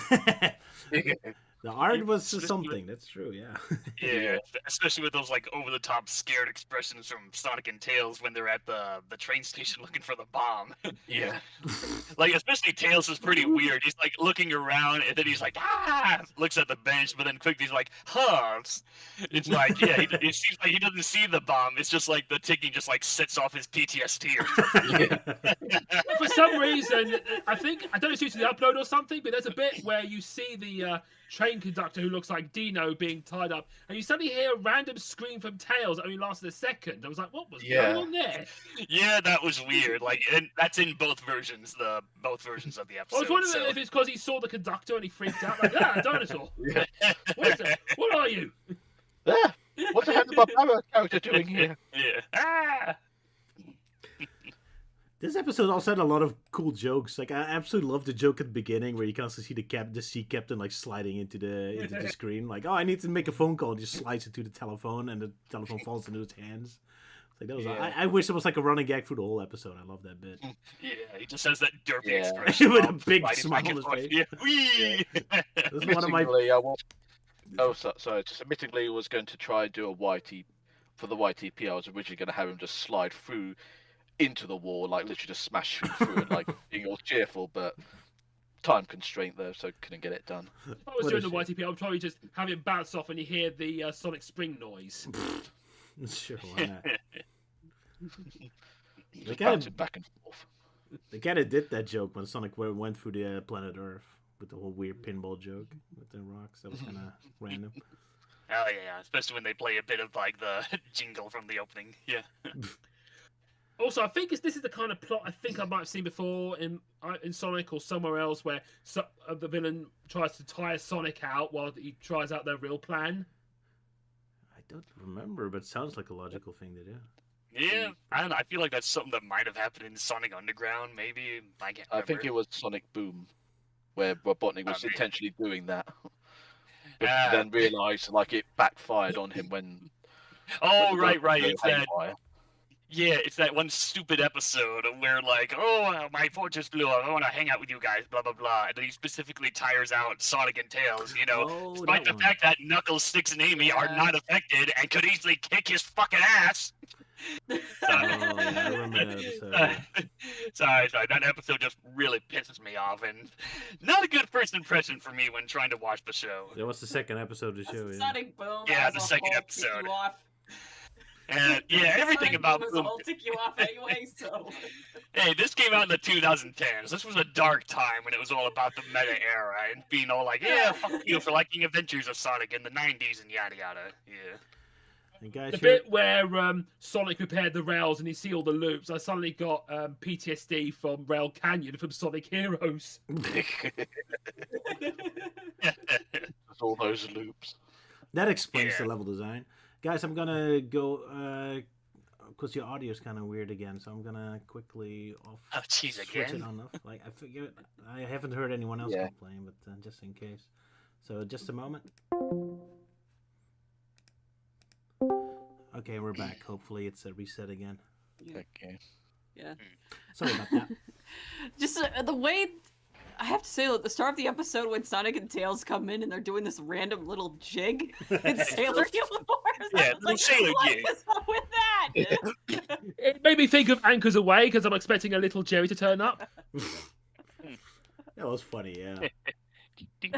The art was something. That's true. Yeah. Yeah, especially with those like over-the-top scared expressions from Sonic and Tails when they're at the train station looking for the bomb. Yeah. Like especially Tails is pretty weird. He's like looking around and then he's like looks at the bench, but then quickly he's like huffs. It's like it seems like he doesn't see the bomb. It's just like the ticking just like sets off his PTSD or something. For some reason, I don't know if it's due to the upload or something, but there's a bit where you see the train train conductor who looks like Dino being tied up, and you suddenly hear a random scream from Tails that only lasted a second. I was like, what was going on there? Yeah, that was weird. Like, and that's in both versions of the episode. I was wondering if it's because he saw the conductor and he freaked out, like, a dinosaur. What are you? What the hell is my power character doing here? Yeah. This episode also had a lot of cool jokes. Like I absolutely love the joke at the beginning where you can also see the sea captain like sliding into the screen. Like, oh, I need to make a phone call. And he just slides into the telephone, and the telephone falls into his hands. Like that was. I wish it was like a running gag through the whole episode. I love that bit. Yeah, he just has that derpy expression with a big smile on his face. Yeah. Whee! This is one of my. Sorry. Just admittingly, was going to try and do a YT for the YTP. I was originally going to have him just slide through into the wall, like literally just smash through it, like being all cheerful, but time constraint there, so couldn't get it done. If I was doing the YTP, I would probably just have it bounce off and you hear the sonic spring noise. Sure, why not? Back and forth. They kind of did that joke when Sonic went through the planet Earth with the whole weird pinball joke with the rocks. That was kind of random. Oh yeah, especially when they play a bit of like the jingle from the opening. Yeah. Also, I think this is the kind of plot I think I might have seen before in Sonic or somewhere else, where the villain tries to tire Sonic out while he tries out their real plan. I don't remember, but it sounds like a logical thing to do. Yeah, I don't know. I feel like that's something that might have happened in Sonic Underground, maybe. I think it was Sonic Boom, where Robotnik was intentionally doing that, but then realised like it backfired on him when. Oh, right. It's that. Yeah, it's that one stupid episode where, like, oh, my fortress blew up. I want to hang out with you guys, blah, blah, blah. And then he specifically tires out Sonic and Tails, you know, despite the fact that Knuckles, Sticks, and Amy are not affected and could easily kick his fucking ass. I remember that episode. Sorry. That episode just really pisses me off, and not a good first impression for me when trying to watch the show. Yeah, what's the second episode of the show? Sonic Boom. Yeah, the second episode. And yeah, everything about Boom. I'll tick you off anyway, so. Hey, this came out in the 2010s. This was a dark time when it was all about the meta era and being all like, yeah, fuck you for liking Adventures of Sonic in the 90s and yada yada. Yeah. The bit where Sonic repaired the rails and you see all the loops, I suddenly got PTSD from Rail Canyon from Sonic Heroes. All those loops. That explains the level design. Guys, I'm gonna go because your audio is kind of weird again, so I'm gonna quickly switch it on off. Like I figured, I haven't heard anyone else complain, but just in case. So just a moment. Okay, we're back. Hopefully, it's a reset again. Okay. Yeah. Sorry about that. Just the way. I have to say, at the start of the episode, when Sonic and Tails come in and they're doing this random little jig in sailor uniforms, yeah, little sailor jig. What is up with that? It made me think of Anchors Away because I'm expecting a little Jerry to turn up. That was funny, yeah. and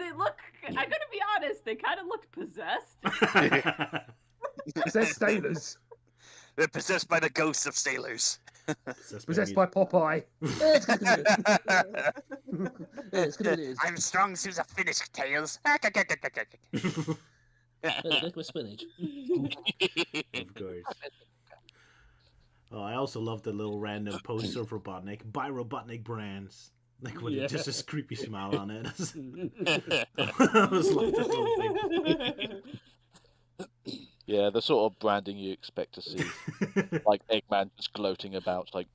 they look. I'm gonna be honest. They kind of looked possessed. Possessed sailors. They're possessed by the ghosts of sailors. Possessed by Popeye. I'm strong as a Finnish Tails. Like with spinach. Of course. Oh, I also love the little random poster of Robotnik. Buy Robotnik brands. Like with just a creepy smile on it. I always love this little thing. Yeah, the sort of branding you expect to see. Like Eggman just gloating about, like,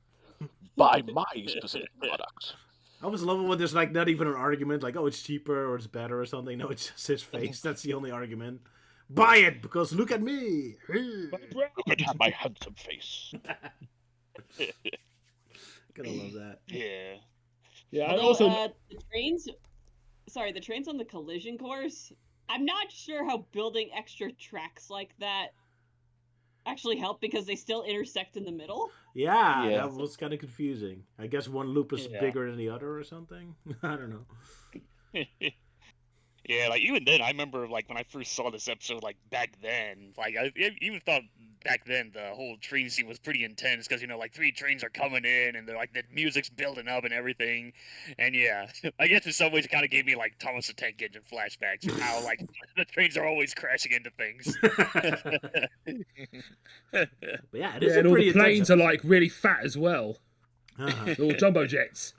buy my specific product. I always love it when there's like not even an argument, like, oh, it's cheaper or it's better or something. No, it's just his face. That's the only argument. Buy it because look at me. Look at my handsome face. Gotta love that. Yeah. Yeah, Although, also the trains on the collision course. I'm not sure how building extra tracks like that actually help because they still intersect in the middle. Yeah. That was kind of confusing. I guess one loop is bigger than the other or something. I don't know. Yeah, like even then, I remember like when I first saw this episode, like back then, like I even thought back then the whole train scene was pretty intense because, you know, like 3 trains are coming in and they're like the music's building up and everything. And yeah, I guess in some ways it kind of gave me like Thomas the Tank Engine flashbacks of how like the trains are always crashing into things. But yeah, it is and a all pretty the planes are intense like really fat as well. Uh-huh. They're all jumbo jets.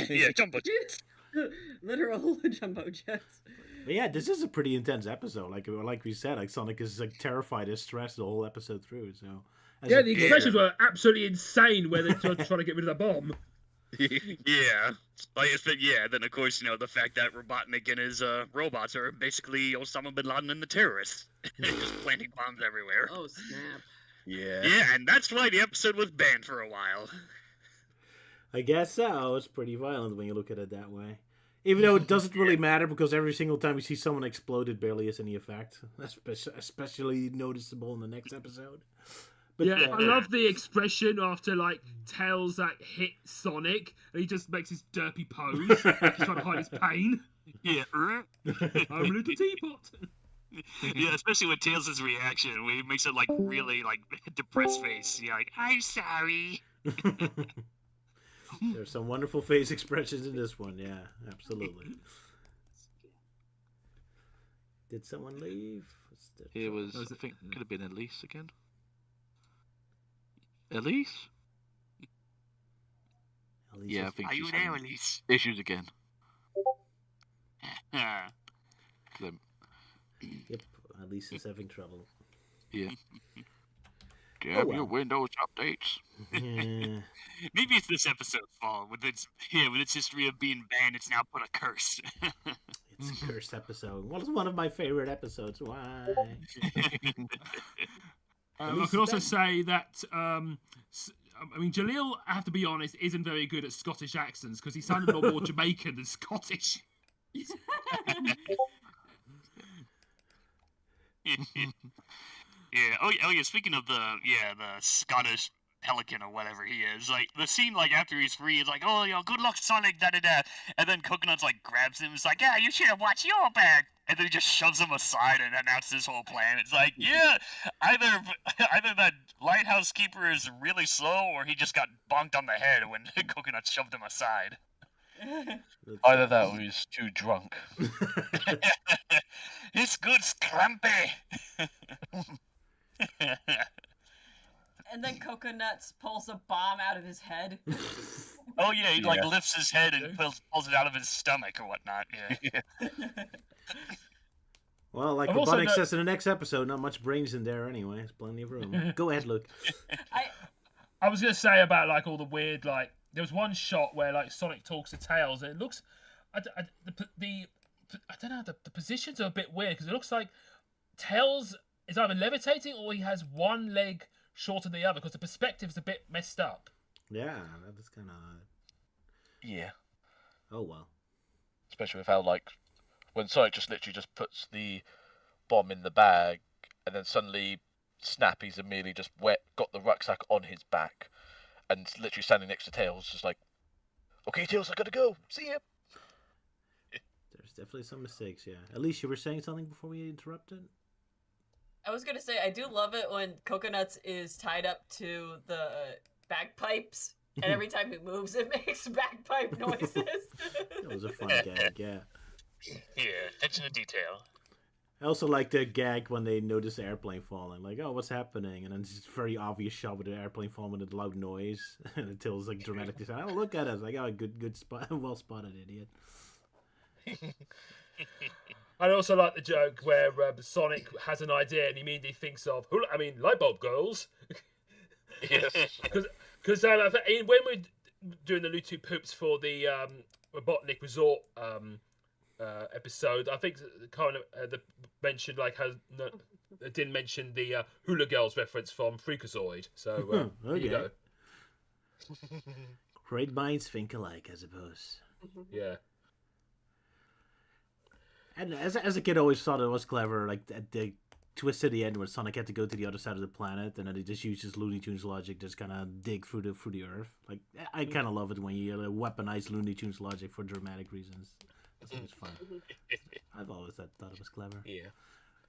Yeah, jumbo jets. Literal jumbo jets. But yeah, this is a pretty intense episode. Like we said, like Sonic is like terrified and stressed the whole episode through. So Yeah, the expressions were absolutely insane where they're trying to get rid of the bomb. Yeah, like yeah. Then of course, you know, the fact that Robotnik and his robots are basically Osama bin Laden and the terrorists, just planting bombs everywhere. Oh snap! Yeah, and that's why the episode was banned for a while. I guess so. It's pretty violent when you look at it that way. Even though it doesn't really matter because every single time you see someone explode, it barely has any effect. That's especially noticeable in the next episode. But, yeah, I love the expression after like Tails that hit Sonic, and he just makes his derpy pose, like he's trying to hide his pain. Yeah, I'm a little teapot. Yeah, especially with Tails' reaction, where he makes it like really like depressed face. Yeah, like I'm sorry. There's some wonderful face expressions in this one. Yeah, absolutely. Did someone leave? It was. I think could have been Elise again. Elise? Yeah, I think. Are you there, Elise? Issues again. Yep, Elise is having trouble. Yeah. Do you have your Windows updates? Yeah. Maybe it's this episode's fault. With its history of being banned, it's now put a curse. It's a cursed episode. Well, it's one of my favorite episodes. Why? I could also say that, I mean, Jaleel, I have to be honest, isn't very good at Scottish accents because he sounded a lot more Jamaican than Scottish. Yeah. Oh yeah. Speaking of the Scottish pelican or whatever he is, like the scene like after he's free, it's like, oh, you know, good luck, Sonic, da da da, and then Coconut's like grabs him, it's like, yeah, you should have watched your back, and then he just shoves him aside and announces his whole plan. It's like, yeah, either that lighthouse keeper is really slow, or he just got bonked on the head when Coconut shoved him aside. Either that or he's too drunk. It's good, Scrumpy. And then Coconuts pulls a bomb out of his head. Oh yeah, he like lifts his head and pulls it out of his stomach or whatnot. Yeah. Well, like Robotnik says in the next episode, not much brains in there anyway. There's plenty of room. Go ahead, Luke. I was gonna say about like all the weird like there was one shot where like Sonic talks to Tails and it looks, I don't know, the positions are a bit weird because it looks like Tails is either levitating or he has one leg shorter than the other because the perspective's a bit messed up. Yeah, that is kind of odd. Yeah. Oh well. Especially with how like when Sonic just literally just puts the bomb in the bag and then suddenly Snappy's immediately just got the rucksack on his back and literally standing next to Tails, just like, okay, Tails, I gotta go. See ya. There's definitely some mistakes, yeah. Elise, you were saying something before we interrupted? I was gonna say, I do love it when Coconuts is tied up to the bagpipes, and every time he moves, it makes bagpipe noises. That was a fun gag, yeah. Yeah, attention to detail. I also like the gag when they notice the airplane falling. Like, oh, what's happening? And then it's just a very obvious shot with the airplane falling with a loud noise. And until it's like dramatically saying, oh, look at us. Like, oh, good spot. Well spotted, idiot. I also like the joke where Sonic has an idea and he immediately thinks of, light bulb girls. Yes. Because when we're doing the Lutu Poops for the Robotnik Resort episode, I think kind of mentioned like didn't mention the Hula Girls reference from Freakazoid. So there you go. Great minds think alike, I suppose. Yeah. And as a kid, I always thought it was clever, like the twist at the end where Sonic had to go to the other side of the planet, and then he just uses Looney Tunes logic to just kind of dig through the Earth. Like, I kind of love it when you weaponize Looney Tunes logic for dramatic reasons. I think it's fun. I've always thought it was clever. Yeah.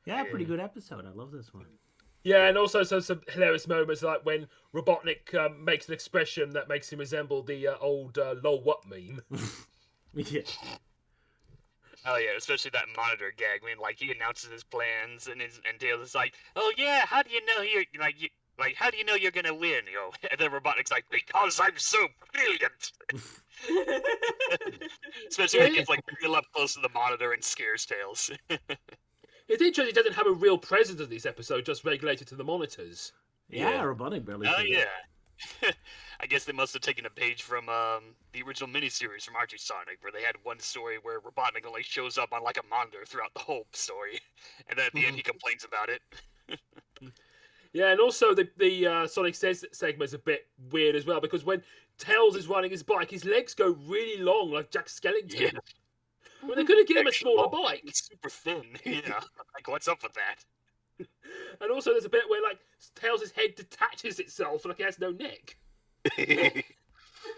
Yeah, pretty good episode. I love this one. Yeah, and also some hilarious moments like when Robotnik makes an expression that makes him resemble the old lol what meme. Yeah. Oh yeah, especially that monitor gag when like he announces his plans and Tails is like, "Oh yeah, how do you know how do you know you're gonna win?" You know, and then Robotnik's like, "Because I'm so brilliant." Especially when he gets like real up close to the monitor and scares Tails. It's interesting he doesn't have a real presence in this episode, just regulated to the monitors. Yeah, Robotnik barely. Oh yeah. I guess they must have taken a page from the original miniseries from Archie Sonic, where they had one story where Robotnik only shows up on like a monitor throughout the whole story, and then at the end he complains about it. Yeah, and also the Sonic Says segment is a bit weird as well, because when Tails is riding his bike, his legs go really long, like Jack Skellington. Yeah. Well, they could have given him a smaller bike. He's super thin. Yeah. Like, what's up with that? And also, there's a bit where like Tails' head detaches itself, like he has no neck.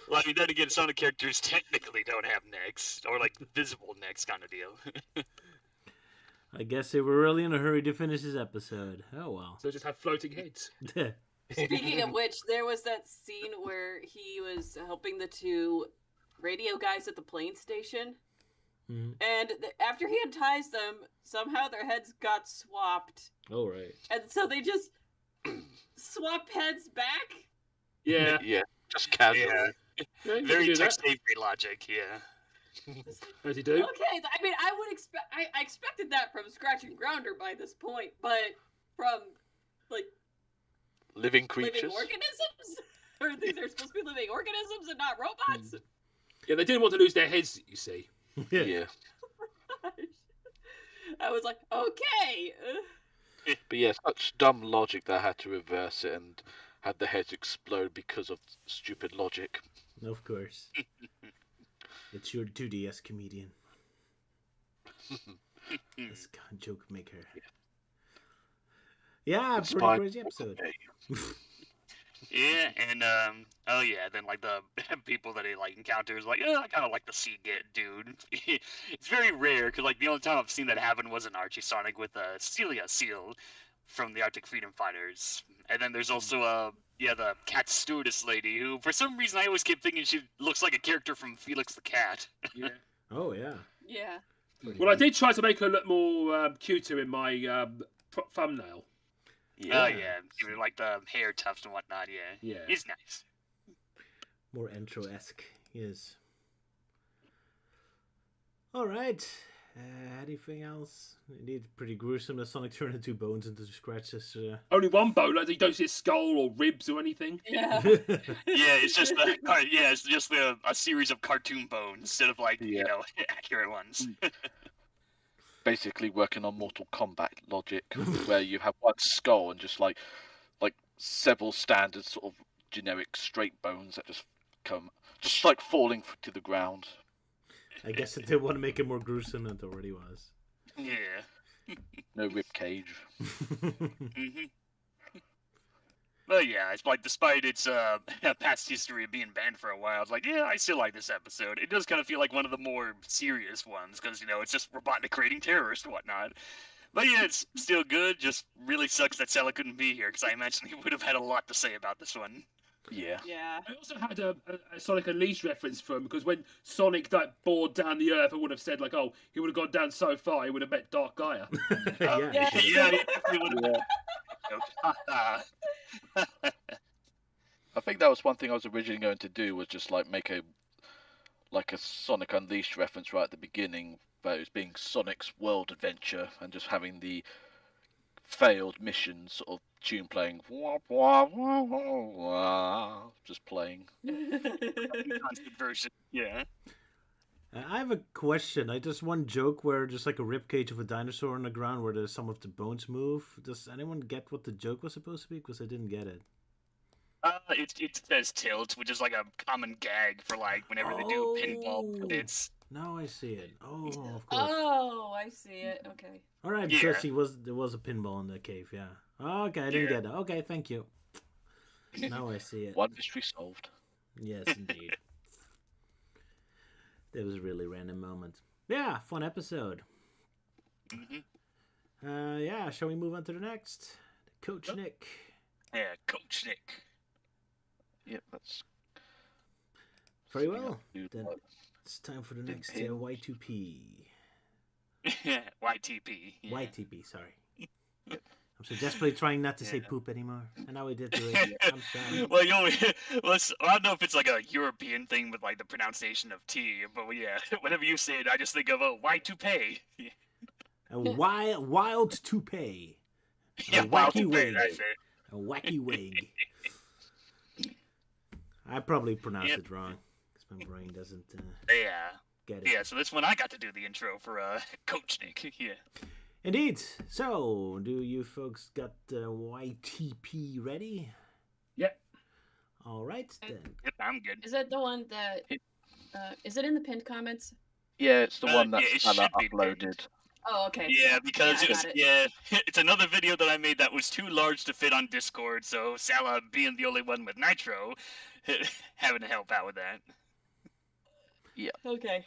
Well, I mean, then again, Sonic characters technically don't have necks, or like visible necks kind of deal. I guess they were really in a hurry to finish this episode. Oh well. So just have floating heads. Speaking of which, there was that scene where he was helping the two radio guys at the plane station. Mm-hmm. And after he unties them, somehow their heads got swapped. Oh, right. And so they just swap heads back? Yeah. Yeah, just casually. Yeah. Yeah, you Very can do Tex that. Avery logic, yeah. As you do. Okay, I mean, I would expect. I expected that from Scratch and Grounder by this point, but from like Living creatures. living organisms, or they're supposed to be living organisms and not robots. Yeah, they didn't want to lose their heads, you see. Yeah. I was like, okay. But yeah, such dumb logic that I had to reverse it and had the heads explode because of stupid logic. Of course. It's your 2DS comedian. This joke maker. Yeah, pretty crazy episode. Yeah, and oh yeah, then like the people that he like encounters, like, I kind of like the sea dude. It's very rare because like the only time I've seen that happen was in Archie Sonic with Celia Seal from the Arctic Freedom Fighters, and then there's also the cat stewardess lady who for some reason I always keep thinking she looks like a character from Felix the Cat. Yeah. Oh yeah. Yeah. Well, I did try to make her look more cuter in my thumbnail. Oh yeah, even like the hair tufts and whatnot. Yeah, Yeah. He's nice. More intro-esque, yes. Alright. Anything else? Indeed, pretty gruesome that Sonic turned into bones into scratches. Only one bone, like you don't see a skull or ribs or anything. Yeah. Yeah, it's just a series of cartoon bones instead of like accurate ones. Basically working on Mortal Kombat logic, where you have one skull and just like several standard sort of generic straight bones that just come like falling to the ground. I guess they want to make it more gruesome than it already was. Yeah. No rib cage. Mm-hmm. But yeah, it's like despite its past history of being banned for a while, it's like, yeah, I still like this episode. It does kind of feel like one of the more serious ones because it's just Robotnik creating terrorists and whatnot. But yeah, it's still good. Just really sucks that Sella couldn't be here because I imagine he would have had a lot to say about this one. Yeah. Yeah. I also had a Sonic Unleashed reference from because when Sonic bored down the Earth, I would have said like, oh, he would have gone down so far, he would have met Dark Gaia. Yeah. Yeah, he definitely would have. I think that was one thing I was originally going to do was just like make a Sonic Unleashed reference right at the beginning, but it was being Sonic's World Adventure and just having the failed mission sort of tune playing, wah, wah, wah, wah, wah, just playing. Constant version. Yeah. I have a question. I just one joke where there's like a ribcage of a dinosaur on the ground where some of the bones move. Does anyone get what the joke was supposed to be? Because I didn't get it. It says tilt, which is like a common gag for like whenever they do pinball bits. Now I see it. Oh, of course. Oh, I see it. Okay. All right, because there was a pinball in the cave. Yeah. Okay, I didn't get it. Okay, thank you. Now I see it. One mystery solved. Yes, indeed. That was a really random moment. Yeah, fun episode. Mm-hmm. Yeah, shall we move on to the next? Coachnic. Yeah, Coachnic. Yep, that's Very well. do Then that. it's time for the Didn't next pay Y2P. YTP. Yeah. YTP, sorry. I'm so desperately trying not to say poop anymore. And now we did do it. I'm sorry. Well, I don't know if it's like a European thing with like the pronunciation of T, but yeah, whenever you say it, I just think of Y2Pay. A wild toupee. Yeah, wacky Y2Pay, wig. that's it. A wacky wig. I probably pronounced it wrong. Because my brain doesn't get it. Yeah, so this one I got to do the intro for Coachnic. Yeah. Indeed. So, do you folks got YTP ready? Yep. All right, then. Yep, I'm good. Is that the one that... is it in the pinned comments? Yeah, it's the one that's yeah, it Salah should be uploaded. Oh, okay. Yeah, because I it was, got it. it's another video that I made that was too large to fit on Discord, so Salah being the only one with Nitro, having to help out with that. Yeah. Okay.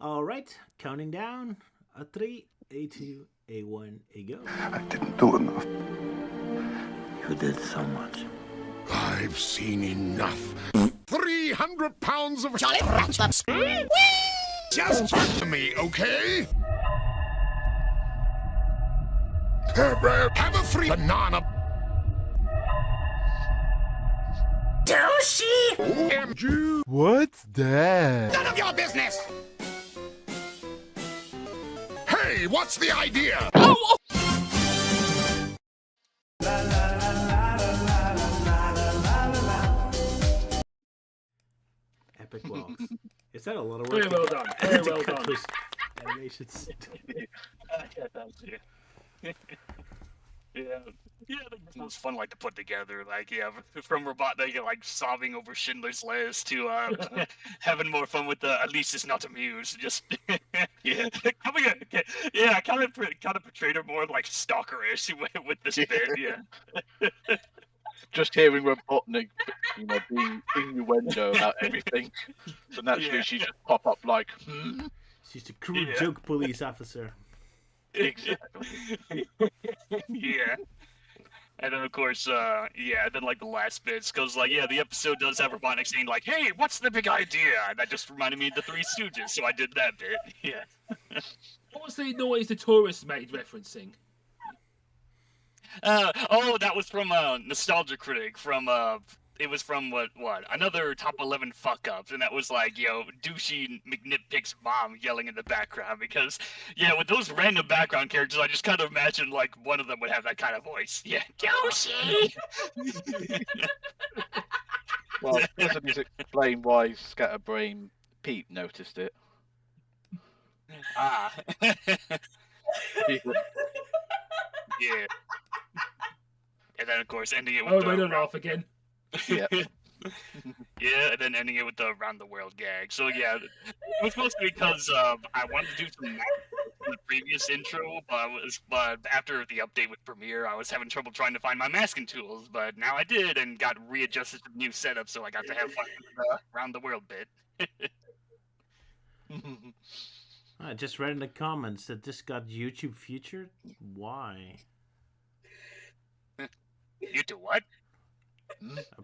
All right, counting down. A 3, a 2, a 1, a go. I didn't do enough. You did so much. I've seen enough. 300 pounds of just talk to me, okay? Have a free banana. Douchey! OMG. What's that? None of your business. Hey, what's the idea? Oh! Epic walks. Is that a lot of work? Very well done. Very well done. Those animations. Yeah, it was fun, like, to put together, like, yeah, from Robotnik, like, sobbing over Schindler's List to, having more fun with the Elise is not amused, just, yeah, I kind of portrayed her more, like, stalkerish with this bit, yeah. Just hearing Robotnik, being innuendo about everything. So naturally she just pop up like, She's the crude joke police officer. Exactly. Yeah. And then, of course, then, like, the last bits, because, like, yeah, the episode does have Robotnik saying, like, hey, what's the big idea? And that just reminded me of the Three Stooges, so I did that bit, yeah. What was the noise the tourist made referencing? That was from Nostalgia Critic, it was from, another Top 11 fuck-ups, and that was like, douchey McNitpick's mom yelling in the background, because, yeah, with those random background characters, I just kind of imagined, like, one of them would have that kind of voice. Yeah, douchey! well, doesn't this explain why Scatterbrain Pete noticed it? Ah. Yeah. And then, of course, ending it with Oh, I don't laugh again. Yeah. Yeah, and then ending it with the around the world gag. So yeah, it was mostly because I wanted to do some in the previous intro, but after the update with Premiere, I was having trouble trying to find my masking tools. But now I did, and got readjusted to the new setup, so I got to have fun with the around the world bit. I just read in the comments that this got YouTube featured. Why? You do what?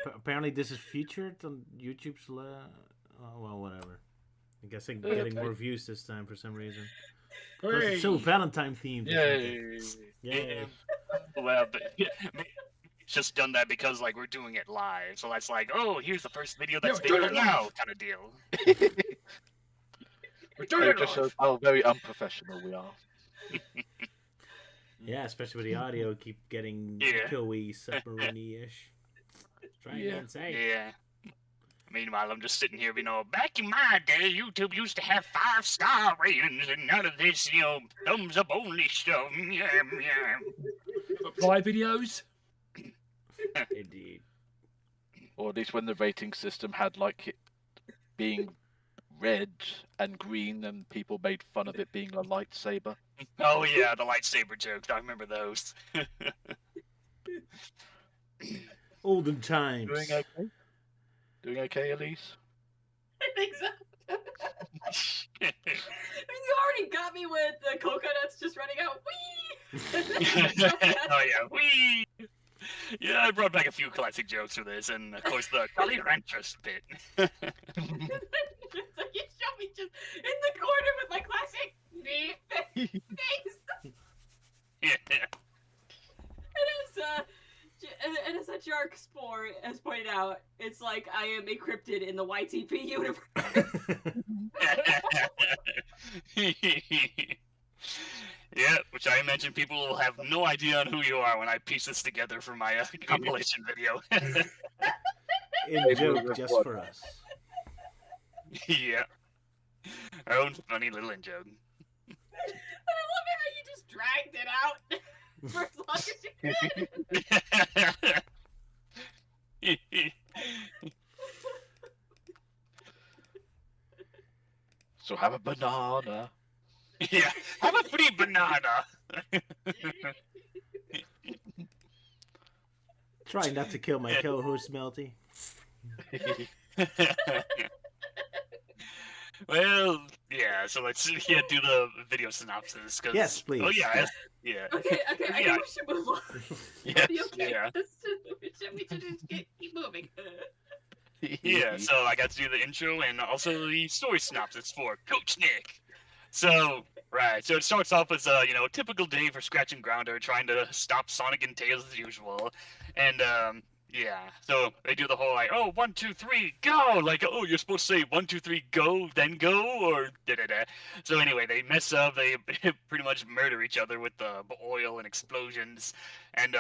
Apparently this is featured on YouTube's well, whatever. I guess I'm getting more views this time for some reason. Because it's so Valentine themed. Yay. Well, but it's just done that because, like, we're doing it live. So that's like, oh, here's the first video that's available now kind of deal. We're doing it just shows how very unprofessional we are. Yeah, especially with the audio keep getting echoey, submarine-ish. Try again, say. Yeah. Meanwhile, I'm just sitting here, back in my day, YouTube used to have 5-star ratings and none of this, thumbs up only stuff. Yeah. Reply videos? Indeed. Or at least when the rating system had, like, it being red and green and people made fun of it being a lightsaber. Oh, yeah, the lightsaber jokes. I remember those. Olden times. Doing okay? Doing okay, Elise? I think so. I mean, you already got me with the coconuts just running out. Whee! Oh yeah, wee. Yeah, I brought back a few classic jokes for this, and of course the Jolly Ranchers bit. So you showed me just in the corner with my classic face. Yeah. And as a Jark Spore has pointed out, it's like I am encrypted in the YTP universe. Yeah, which I imagine people will have no idea on who you are when I piece this together for my compilation video. In joke just for us. Yeah. Our own funny little in-joke. And I love it how you just dragged it out for as long as you could. So have a banana. Yeah, have a free banana. Try not to kill my co-host, Melty. Well, yeah, so let's do the video synopsis. Cause, Yes, please. Oh, yeah. Yeah. Okay, I think we should move on. Yes, Okay, yeah. we should just keep moving. Yeah, so I got to do the intro and also the story synopsis for Coachnic. So, right, so it starts off as a, typical day for Scratch and Grounder trying to stop Sonic and Tails as usual. And, yeah, so they do the whole, like, oh, 1, 2, 3, go! Like, oh, you're supposed to say 1, 2, 3, go, then go, or da-da-da. So anyway, they mess up, they pretty much murder each other with the oil and explosions, and,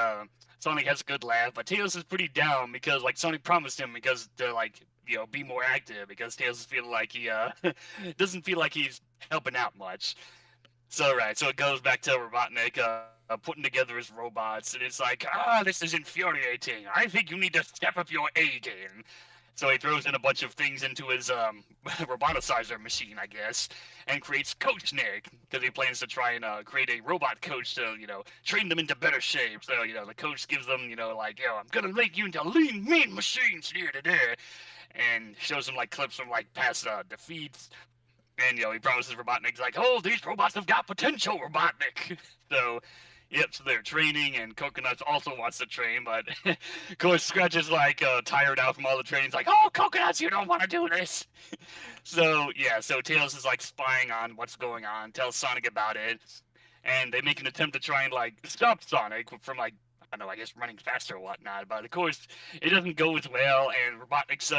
Sonic has a good laugh, but Tails is pretty down because, like, Sonic promised him because to, like, be more active, because Tails feels like he, doesn't feel like he's helping out much. So, right, so it goes back to Robotnik, putting together his robots, and it's like, this is infuriating. I think you need to step up your A game. So he throws in a bunch of things into his roboticizer machine, I guess, and creates Coachnic, because he plans to try and create a robot coach to, train them into better shape. So, the coach gives them, like, I'm going to make you into lean, mean machines here today. And shows them, like, clips from, like, past defeats. And, he promises Robotnik's like, oh, these robots have got potential, Robotnik. So, yep, so they're training, and Coconuts also wants to train, but, of course, Scratch is, like, tired out from all the training. He's like, oh, Coconuts, you don't want to do this. So, yeah, so Tails is, like, spying on what's going on, tells Sonic about it, and they make an attempt to try and, like, stop Sonic from, like, I don't know, I guess running faster or whatnot, but of course it doesn't go as well, and Robotnik's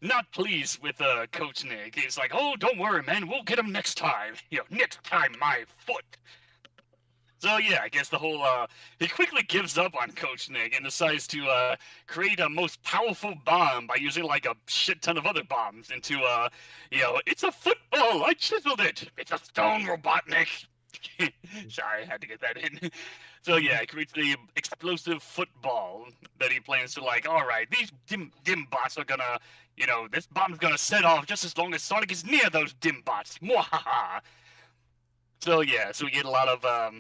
not pleased with Coachnic. He's like, oh, don't worry, man, we'll get him next time. Next time, my foot. So yeah, I guess the whole he quickly gives up on Coachnic and decides to create a most powerful bomb by using like a shit ton of other bombs into it's a football. I chiseled it. It's a stone, Robotnik. Sorry, I had to get that in. So yeah, he creates the explosive football that he plans to, like, all right, these dim bots are gonna, this bomb's gonna set off just as long as Sonic is near those dim bots. Mwahaha. So yeah, so we get a lot of, a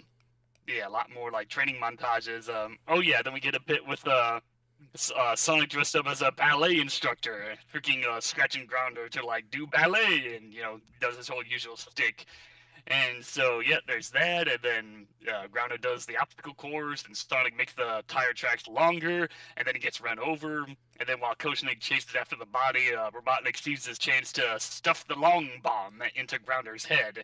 lot more like training montages. Then we get a bit with Sonic dressed up as a ballet instructor, tricking Scratch and Grounder to like do ballet, and does his whole usual stick. And so, yeah, there's that, and then Grounder does the obstacle course, and Sonic makes the tire tracks longer, and then he gets run over, and then while Coachnic chases after the body, Robotnik sees his chance to stuff the long bomb into Grounder's head.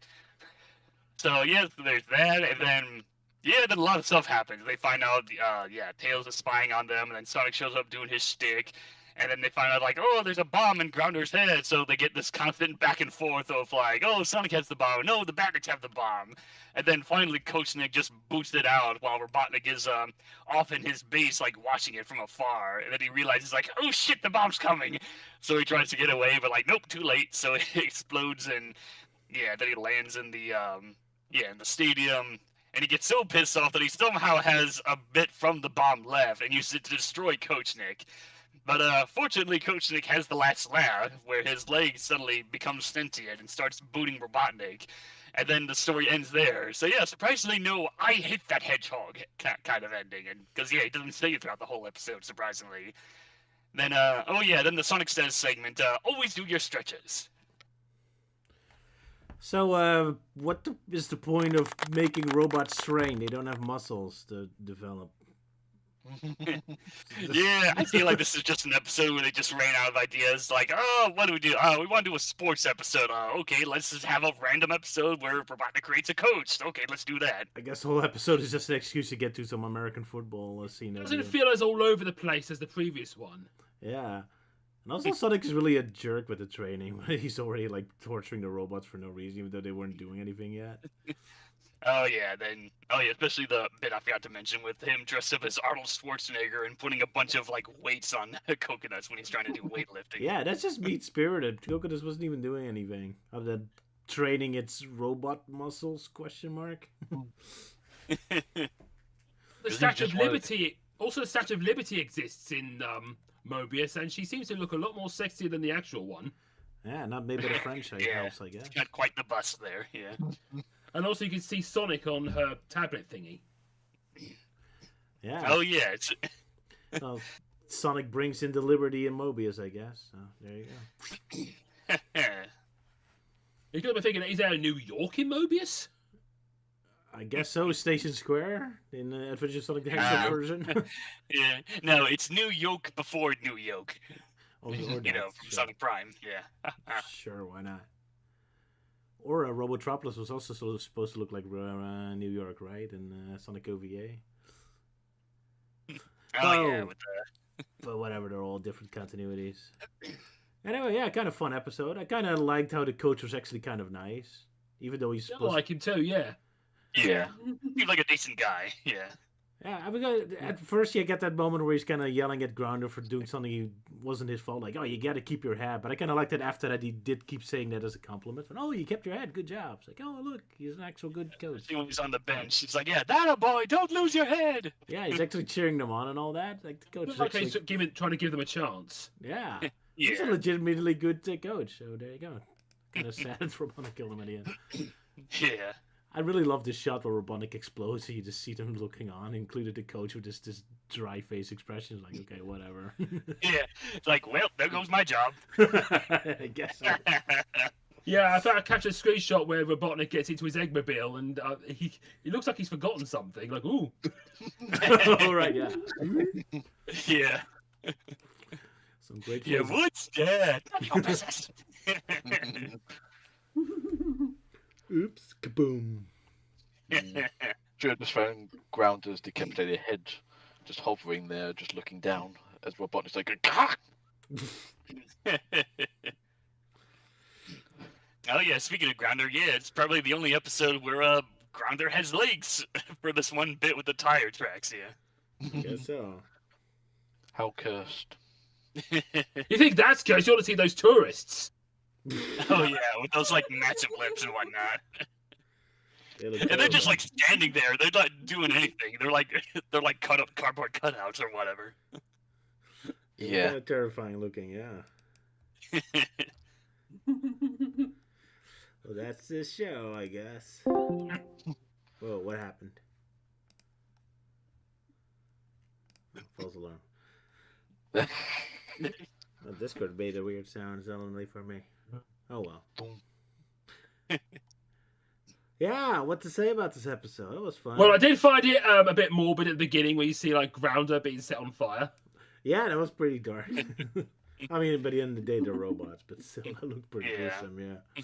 So, yeah, so there's that, and then, then a lot of stuff happens. They find out, Tails is spying on them, and then Sonic shows up doing his shtick. And then they find out, like, oh, there's a bomb in Grounder's head. So they get this constant back and forth of, like, oh, Sonic has the bomb. No, the Batniks have the bomb. And then finally Coachnic just boots it out while Robotnik is off in his base, like, watching it from afar. And then he realizes, like, oh, shit, the bomb's coming. So he tries to get away, but, like, nope, too late. So it explodes, and, then he lands in the, in the stadium. And he gets so pissed off that he somehow has a bit from the bomb left and uses it to destroy Coachnic. But fortunately, Coachnic has the last laugh, where his leg suddenly becomes sentient and starts booting Robotnik. And then the story ends there. So yeah, surprisingly, no, I hate that hedgehog kind of ending. And because, he doesn't say it throughout the whole episode, surprisingly. Then, then the Sonic Says segment, always do your stretches. So, is the point of making robots train? They don't have muscles to develop. Yeah, I feel like this is just an episode where they just ran out of ideas. Like, oh, what do we do? Oh, we want to do a sports episode. Okay, let's just have a random episode where Robotnik creates a coach. Okay, let's do that. I guess the whole episode is just an excuse to get to some American football scene. Doesn't it feel as all over the place as the previous one? Yeah. And also, Sonic is really a jerk with the training. He's already, like, torturing the robots for no reason, even though they weren't doing anything yet. Oh yeah, especially the bit I forgot to mention with him dressed up as Arnold Schwarzenegger and putting a bunch of like weights on Coconuts when he's trying to do weightlifting. Yeah, that's just meat spirited. Coconuts wasn't even doing anything other than training its robot muscles? ? The Statue of Liberty. Also, the Statue of Liberty exists in Mobius, and she seems to look a lot more sexy than the actual one. Yeah, not maybe the French helps, I guess. She's got quite the bust there. Yeah. And also, you can see Sonic on her tablet thingy. Yeah. Oh yeah. Well, Sonic brings in the Liberty in Mobius, I guess. So there you go. You got to be thinking, is there a New York in Mobius? I guess so. Station Square in the Adventure Sonic the Hedgehog version. Yeah. No, it's New York before New York. Or From Sonic Prime. Yeah. Sure, why not? Or Robotropolis was also supposed to look like New York, right? In Sonic OVA. Yeah, with but whatever, they're all different continuities. Anyway, yeah, kind of fun episode. I kind of liked how the coach was actually kind of nice, even though he's I like him too. Yeah. Yeah. Seems like a decent guy. Yeah. Yeah, I mean, at first you get that moment where he's kind of yelling at Grounder for doing something he wasn't his fault. Like, oh, you got to keep your head. But I kind of liked that after that he did keep saying that as a compliment. Oh, you kept your head. Good job. It's like, oh, look, he's an actual good coach. When he's on the bench, he's like, yeah, that a boy, don't lose your head. Yeah, he's actually cheering them on and all that. Like, the coach is like actually... he's trying to give them a chance. Yeah. He's a legitimately good coach. So there you go. Kind of sad Robotnik killed him at the end. Yeah. I really love this shot where Robotnik explodes, so you just see them looking on, included the coach with this dry face expression. Like, okay, whatever. Yeah, it's like, well, there goes my job. I guess so. Yeah, I thought I captured a screenshot where Robotnik gets into his Eggmobile and he looks like he's forgotten something. Like, ooh. Oh, right, yeah. Yeah. Some great Yeah, what's that? Oops, kaboom. Sure, just found Grounder's decapitated head just hovering there, just looking down as Robotnik's like, Gah! Oh yeah, speaking of Grounder, yeah, it's probably the only episode where Grounder has legs for this one bit with the tire tracks, yeah. I guess so. How cursed. You think that's cursed? You ought to see those tourists. Oh yeah, with those like massive lips and whatnot. And they're just like standing there. They're not doing anything. They're like cut up cardboard cutouts or whatever. Yeah. Kind of terrifying looking, yeah. Well, that's this show, I guess. Whoa, what happened? Oh, false alarm. Oh, Discord made a weird sound suddenly for me. Oh well. Yeah, what to say about this episode? It was fun. Well, I did find it a bit morbid at the beginning where you see like Grounder being set on fire. Yeah, that was pretty dark. I mean, by the end of the day, they're robots, but still, that looked pretty gruesome. Yeah.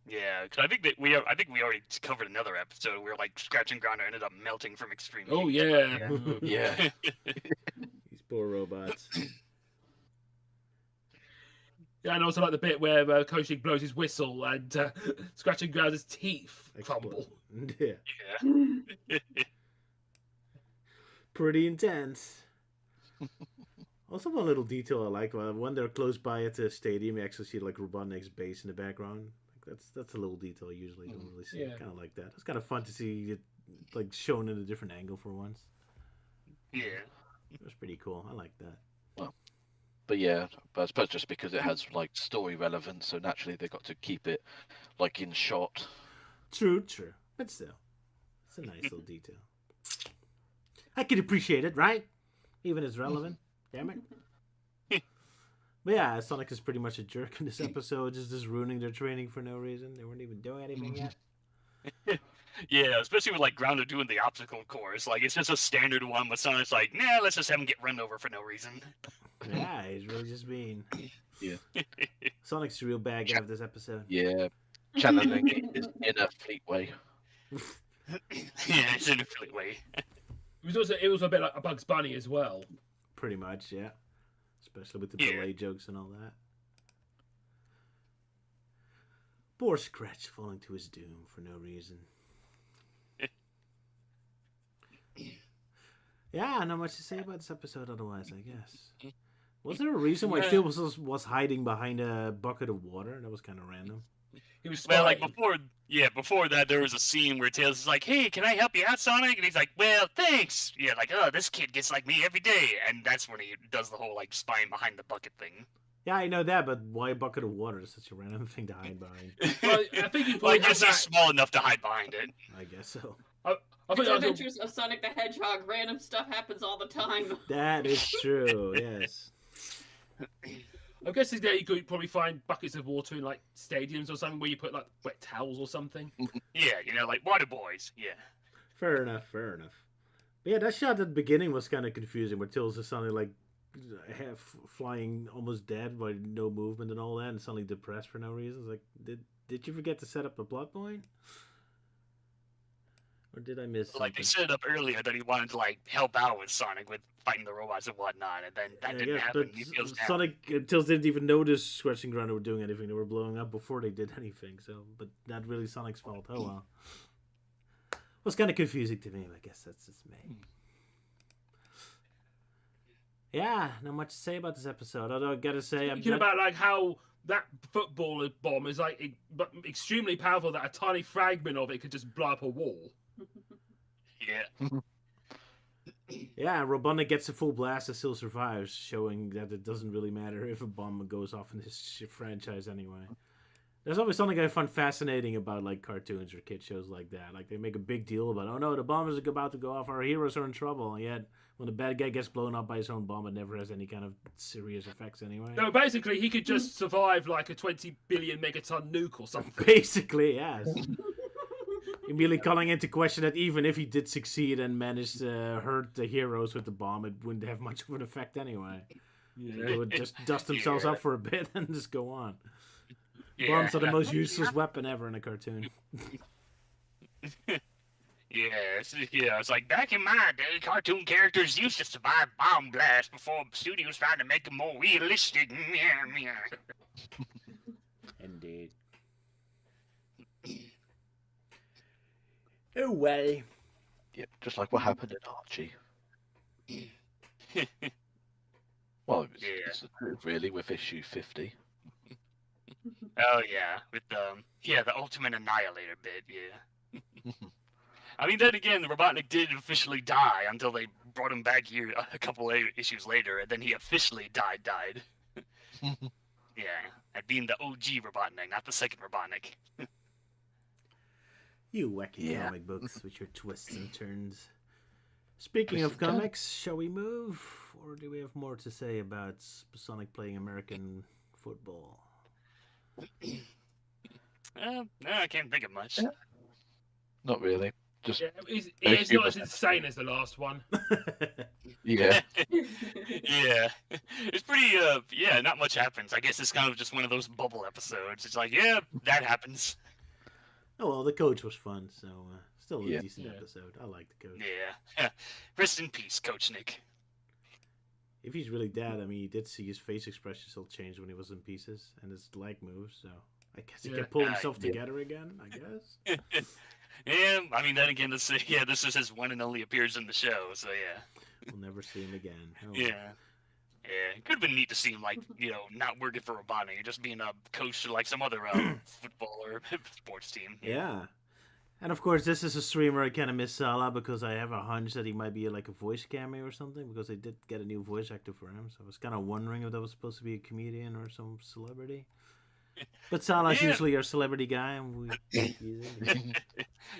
Yeah, because I think we already covered another episode where like Scratch and Grounder ended up melting from extreme heat. Oh yeah. Yeah. These poor robots. Yeah, and also like the bit where Coachnic blows his whistle and Scratch and Grounder's teeth crumble. Yeah. Yeah. Pretty intense. Also, one little detail I like when they're close by at the stadium, you actually see like Robotnik's base in the background. Like, that's a little detail you usually don't really see. Yeah. Kind of like that. It's kind of fun to see it like shown in a different angle for once. Yeah. It was pretty cool. I like that. But yeah, but I suppose just because it has like story relevance, so naturally they got to keep it like in shot. True. But still, it's a nice little detail. I can appreciate it, right? Even it's relevant. Damn it. But yeah, Sonic is pretty much a jerk in this episode, just ruining their training for no reason. They weren't even doing anything yet. Yeah, especially with like Grounder doing the obstacle course. Like it's just a standard one, but Sonic's like, nah, let's just have him get run over for no reason. Yeah, he's really just mean. Yeah. Sonic's the real bad guy of this episode. Yeah. Channeling his inner Fleetway. Yeah, it's in a Fleetway. It was a bit like a Bugs Bunny as well. Pretty much, yeah. Especially with the delay jokes and all that. Poor Scratch falling to his doom for no reason. Yeah, not much to say about this episode otherwise, I guess. Was there a reason why Phil was hiding behind a bucket of water? That was kind of random. He was well, like before that, there was a scene where Tails is like, "Hey, can I help you out, Sonic?" And he's like, "Well, thanks." Yeah, like, "Oh, this kid gets like me every day," and that's when he does the whole like spying behind the bucket thing. Yeah, I know that, but why a bucket of water is such a random thing to hide behind? Well, I think he Well, probably I guess he's small enough to hide behind it. I guess so. I think The Adventures of Sonic the Hedgehog, random stuff happens all the time. That is true, yes. I guess there you could probably find buckets of water in like stadiums or something where you put like wet towels or something. Yeah, you know, like water boys. Yeah. Fair enough. But yeah, that shot at the beginning was kind of confusing, where Tails is suddenly like half flying, almost dead, by no movement and all that, and suddenly depressed for no reason. It's like, did you forget to set up a plot point? Or did I miss something? Like they set it up earlier that he wanted to like help out with Sonic with fighting the robots and whatnot, and then that didn't happen. He feels down. Sonic Tails didn't even notice Scratch and Grounder were doing anything. They were blowing up before they did anything. So, but not really Sonic's fault. Oh well. Was kind of confusing to me. But I guess that's just me. Yeah, not much to say about this episode. Although I gotta say, Thinking about like how that football bomb is like extremely powerful, that a tiny fragment of it could just blow up a wall. Yeah. Yeah, Robotnik gets a full blast and still survives, showing that it doesn't really matter if a bomb goes off in this franchise anyway. There's always something I find fascinating about like cartoons or kid shows like that. Like they make a big deal about, oh no, the bomb is about to go off, our heroes are in trouble, and yet when the bad guy gets blown up by his own bomb, it never has any kind of serious effects anyway. No, basically he could just survive like a 20 billion megaton nuke or something. Basically, yes. Immediately calling into question that even if he did succeed and managed to hurt the heroes with the bomb, it wouldn't have much of an effect anyway. Yeah. They would just dust themselves up for a bit and just go on. Bombs are the most useless weapon ever in a cartoon. It's like back in my day, cartoon characters used to survive bomb blasts before studios tried to make them more realistic. Indeed. Oh well. Yeah, just like what happened in Archie. Well, it's really with issue 50. Oh yeah, with the Ultimate Annihilator bit, yeah. I mean, then again, Robotnik did officially die until they brought him back here a couple issues later, and then he officially died. Yeah, and being the OG Robotnik, not the second Robotnik. You wacky comic books with your twists and turns. Speaking of comics, shall we move? Or do we have more to say about Sonic playing American football? No, I can't think of much. Not really. Just it's not as insane as the last one. Yeah. Yeah. It's pretty, not much happens. I guess it's kind of just one of those bubble episodes. It's like, yeah, that happens. Oh, well, the coach was fun, so still a decent episode. I like the coach. Yeah. Rest in peace, Coachnic. If he's really dead, I mean, you did see his face expression still change when he was in pieces, and his leg moves, so I guess he can pull himself together again, I guess. Yeah, I mean, then again, this is his one and only appearance in the show, so yeah. We'll never see him again. Oh. Yeah. Yeah, it could have been neat to see him, like, not working for Robotnik, just being a coach to, like, some other football or sports team. Yeah. And, of course, this is a streamer I kind of miss Sala because I have a hunch that he might be, like, a voice cameo or something because they did get a new voice actor for him. So I was kind of wondering if that was supposed to be a comedian or some celebrity. But Salah's Yeah. usually our celebrity guy. And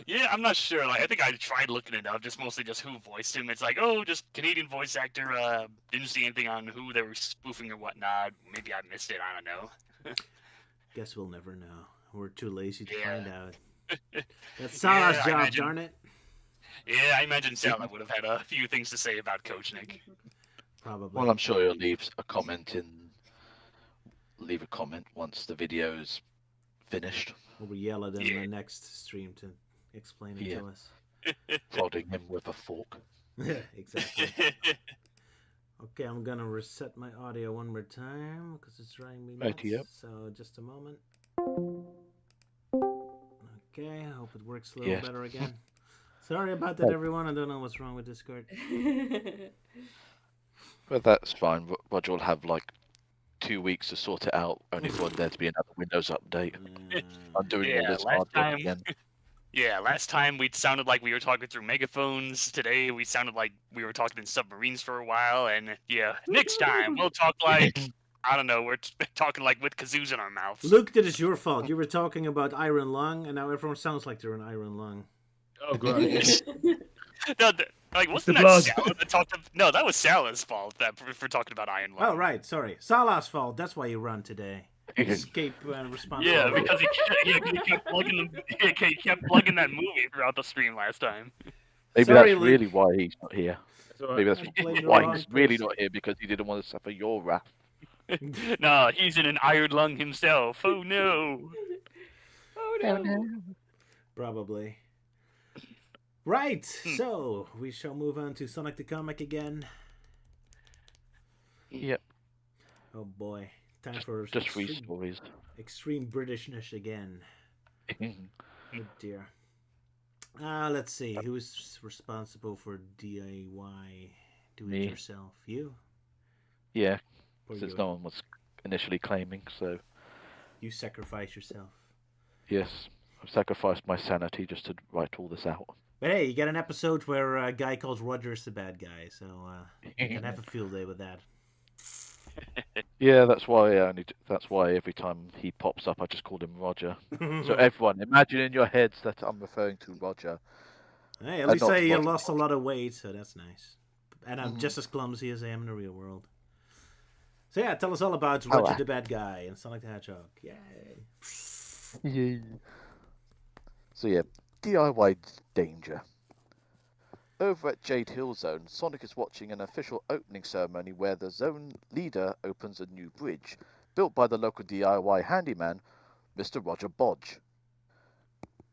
Yeah, I'm not sure. Like, I think I tried looking it up, just mostly just who voiced him. It's like, oh, just Canadian voice actor. Didn't see anything on who they were spoofing or whatnot. Maybe I missed it. I don't know. Guess we'll never know. We're too lazy to Yeah. find out. That's Salah's I job, imagine- darn it. Yeah, I imagine Salah would have had a few things to say about Coachnic. Probably. Well, I'm sure he'll leave a comment once the video's finished, Or we yell at him Yeah. in the next stream to explain it Yeah. to us. prodding him with a fork. Yeah, exactly. Okay, I'm gonna reset my audio one more time because it's driving me nuts. Rightio. So just a moment. Okay, I hope it works a little Yes. better again. Sorry about that, Oh. everyone. I don't know what's wrong with Discord. But that's fine. Roger will have like 2 weeks to sort it out, only for there to be another Windows update. I'm doing all Yeah, this last hard work time- again. Yeah, last time we sounded like we were talking through megaphones. Today we sounded like we were talking in submarines for a while. And yeah, next time we'll talk like, I don't know, we're talking like with kazoos in our mouths. Luke, that is your fault. You were talking about iron lung, and now everyone sounds like they're an iron lung. Oh, great. No, like wasn't that blood. Salah that talked? No, that was Salah's fault that for talking about Iron Lung. Oh, right. Sorry. Salah's fault. That's why you run today. Escape responsibility. Yeah, because he kept plugging that movie throughout the stream last time. Maybe Sorry, that's Luke. really why he's not here. That's all right. Maybe I that's blamed the why wrong he's really person. not here, because he didn't want to suffer your wrath. No, he's in an Iron Lung himself. Oh no. Oh no. Probably. Right. So we shall move on to Sonic the Comic again. Yep, Oh boy. Time for just 3 stories. extreme Britishness again. Oh dear. Let's see. Who's responsible for DIY? Do it Me. yourself. You? Yeah, Or since you? no one was initially claiming, so You sacrifice yourself. yes, I've sacrificed my sanity just to write all this out. But hey, you get an episode where a guy called Roger is the bad guy, so you can have a field day with that. Yeah, that's why that's why every time he pops up, I just called him Roger. So everyone, imagine in your heads that I'm referring to Roger. Hey, at least not I Roger. lost a lot of weight, so that's nice. And I'm just as clumsy as I am in the real world. So yeah, tell us all about Roger the bad guy and Sonic the Hedgehog. Yay! Yay. So yeah, DIY danger. Over at Jade Hill Zone, Sonic is watching an official opening ceremony where the zone leader opens a new bridge, built by the local DIY handyman, Mr. Roger Bodge.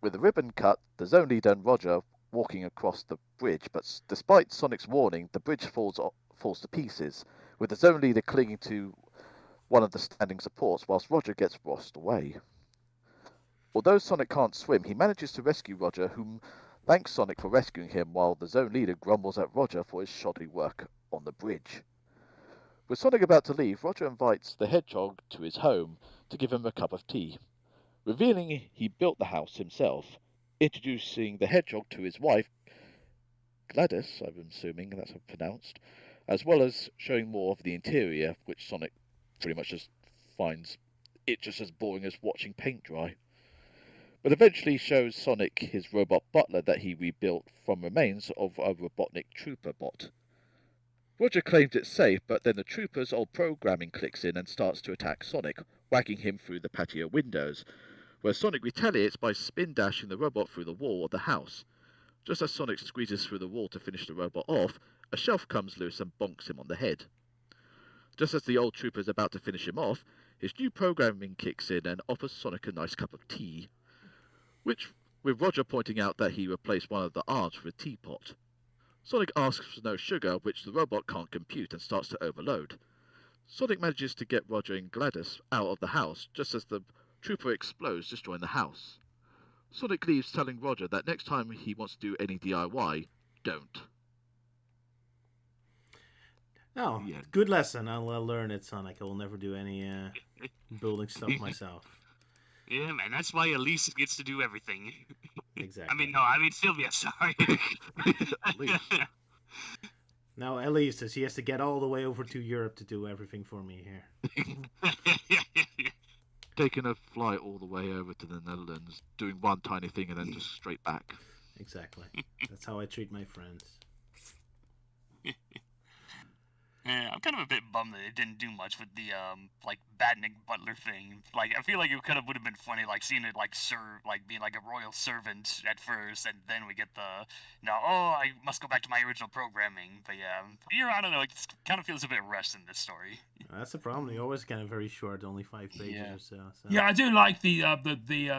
With the ribbon cut, the zone leader and Roger walking across the bridge, but despite Sonic's warning, the bridge falls to pieces, with the zone leader clinging to one of the standing supports whilst Roger gets washed away. Although Sonic can't swim, he manages to rescue Roger, whom thanks Sonic for rescuing him, while the zone leader grumbles at Roger for his shoddy work on the bridge. With Sonic about to leave, Roger invites the Hedgehog to his home to give him a cup of tea, revealing he built the house himself, introducing the Hedgehog to his wife, Gladys, I'm assuming that's how it's pronounced, as well as showing more of the interior, which Sonic pretty much just finds it just as boring as watching paint dry. But eventually shows Sonic his robot butler that he rebuilt from remains of a Robotnik Trooper bot. Roger claims it's safe, but then the Trooper's old programming clicks in and starts to attack Sonic, whacking him through the patio windows, where Sonic retaliates by spin dashing the robot through the wall of the house. Just as Sonic squeezes through the wall to finish the robot off, a shelf comes loose and bonks him on the head. Just as the old Trooper is about to finish him off, his new programming kicks in and offers Sonic a nice cup of tea, which, with Roger pointing out that he replaced one of the arms for a teapot. Sonic asks for no sugar, which the robot can't compute and starts to overload. Sonic manages to get Roger and Gladys out of the house just as the Trooper explodes, destroying the house. Sonic leaves, telling Roger that next time he wants to do any DIY, don't. Oh, Yeah. good lesson. I'll learn it, Sonic. I will never do any building stuff myself. Yeah, man, that's why Elise gets to do everything. Exactly. I mean Sylvia, sorry. Elise. Now, Elise says he has to get all the way over to Europe to do everything for me here. taking a flight all the way over to the Netherlands, doing one tiny thing, and then just straight back. Exactly. That's how I treat my friends. Yeah, I'm kind of a bit bummed that it didn't do much with the like Batnik Butler thing. Like, I feel like it kind of would have been funny, like seeing it like serve, like being like a royal servant at first, and then we get the I must go back to my original programming. But yeah, I don't know. It kind of feels a bit rushed in this story. That's the problem. They always kind of very short, only 5 pages or so. Yeah, I do like the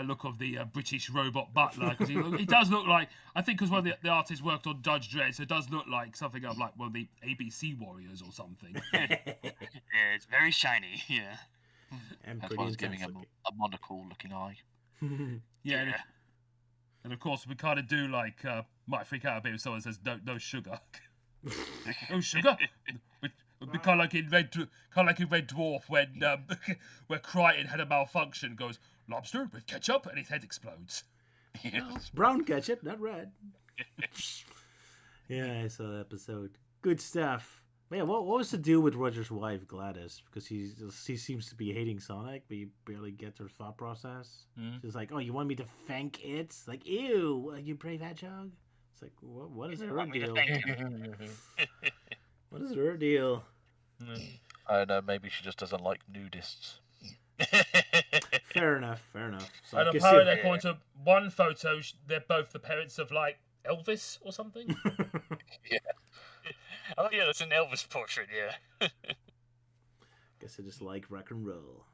look of the British robot butler because he does look like, I think because one of the artists worked on Judge Dredd, so it does look like something of like one of the ABC Warriors or something. Yeah, it's very shiny. Yeah, And That's pretty why I was giving intense him looking. a monocle-looking eye. Yeah. And of course we kind of do like might freak out a bit if someone says no sugar. No sugar. It'd be kind of like in Red Dwarf when where Crichton had a malfunction, goes lobster with ketchup, and his head explodes. Brown ketchup, not red. Yeah, I saw that episode. Good stuff. Man, what was the deal with Roger's wife, Gladys? Because he seems to be hating Sonic, but you barely get her thought process. She's like, oh, you want me to thank it? It's like, ew, you brave hedgehog? It's like, what is her deal? What is her deal? I don't know, maybe she just doesn't like nudists. Fair enough. So And I guess apparently, according to one photo, they're both the parents of like Elvis or something. Yeah. Oh yeah, that's an Elvis portrait. Yeah. Guess I just like rock and roll.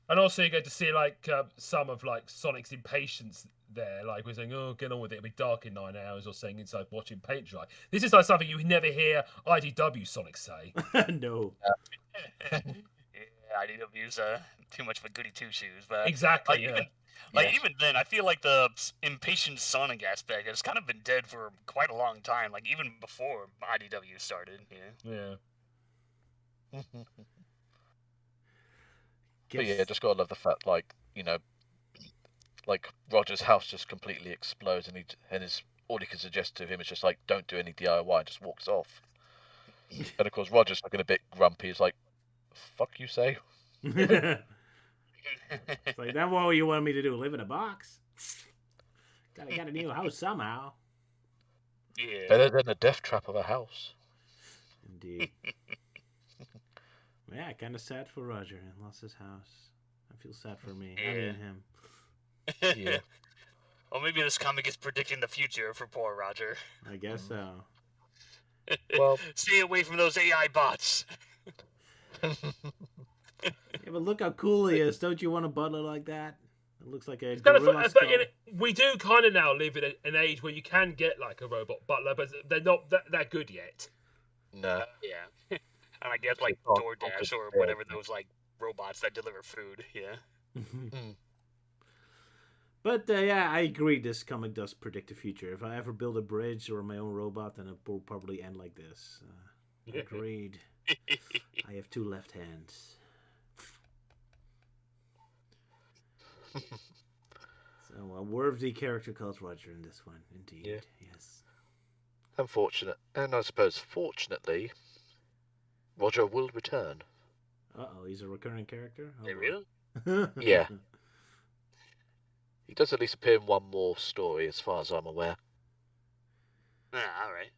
And also you get to see like some of like Sonic's impatience there, like we're saying, oh, get on with it, it'll be dark in 9 hours, or saying inside watching paint dry. This is like something you never hear IDW Sonic say. No. Yeah, IDW's too much of a goody two shoes, but Exactly. Even then, I feel like the impatient Sonic aspect has kind of been dead for quite a long time. Like even before IDW started. Yeah. But yeah, just gotta love the fact, like, like Roger's house just completely explodes, and all he can suggest to him is just like, don't do any DIY, and just walks off. And of course, Roger's looking a bit grumpy. He's like, "Fuck you, say." It's like, that's what you want me to do? Live in a box? Gotta get a new house somehow. Yeah. Better than a death trap of a house. Indeed. Yeah, kind of sad for Roger. He lost his house. I feel sad for me. I mean him. Yeah. Well, maybe this comic is predicting the future for poor Roger. I guess so. Well, stay away from those AI bots. Yeah, but look how cool he is. Don't you want a butler like that? It looks like a It's kind of gorilla fun. skull. We do kind of now live in an age where you can get like a robot butler, but they're not that good yet. No. Yeah. And I guess like Oh, DoorDash or yeah. whatever those like robots that deliver food. Yeah. But yeah, I agree. This comic does predict the future. If I ever build a bridge or my own robot, then it will probably end like this. Agreed. I have 2 left hands. So a worthy character called Roger in this one, indeed. Yeah. Yes. Unfortunate, and I suppose fortunately, Roger will return. Uh-oh, he's a recurring character? Oh, Hey, boy. really? Yeah. He does at least appear in one more story, as far as I'm aware. Ah, all right.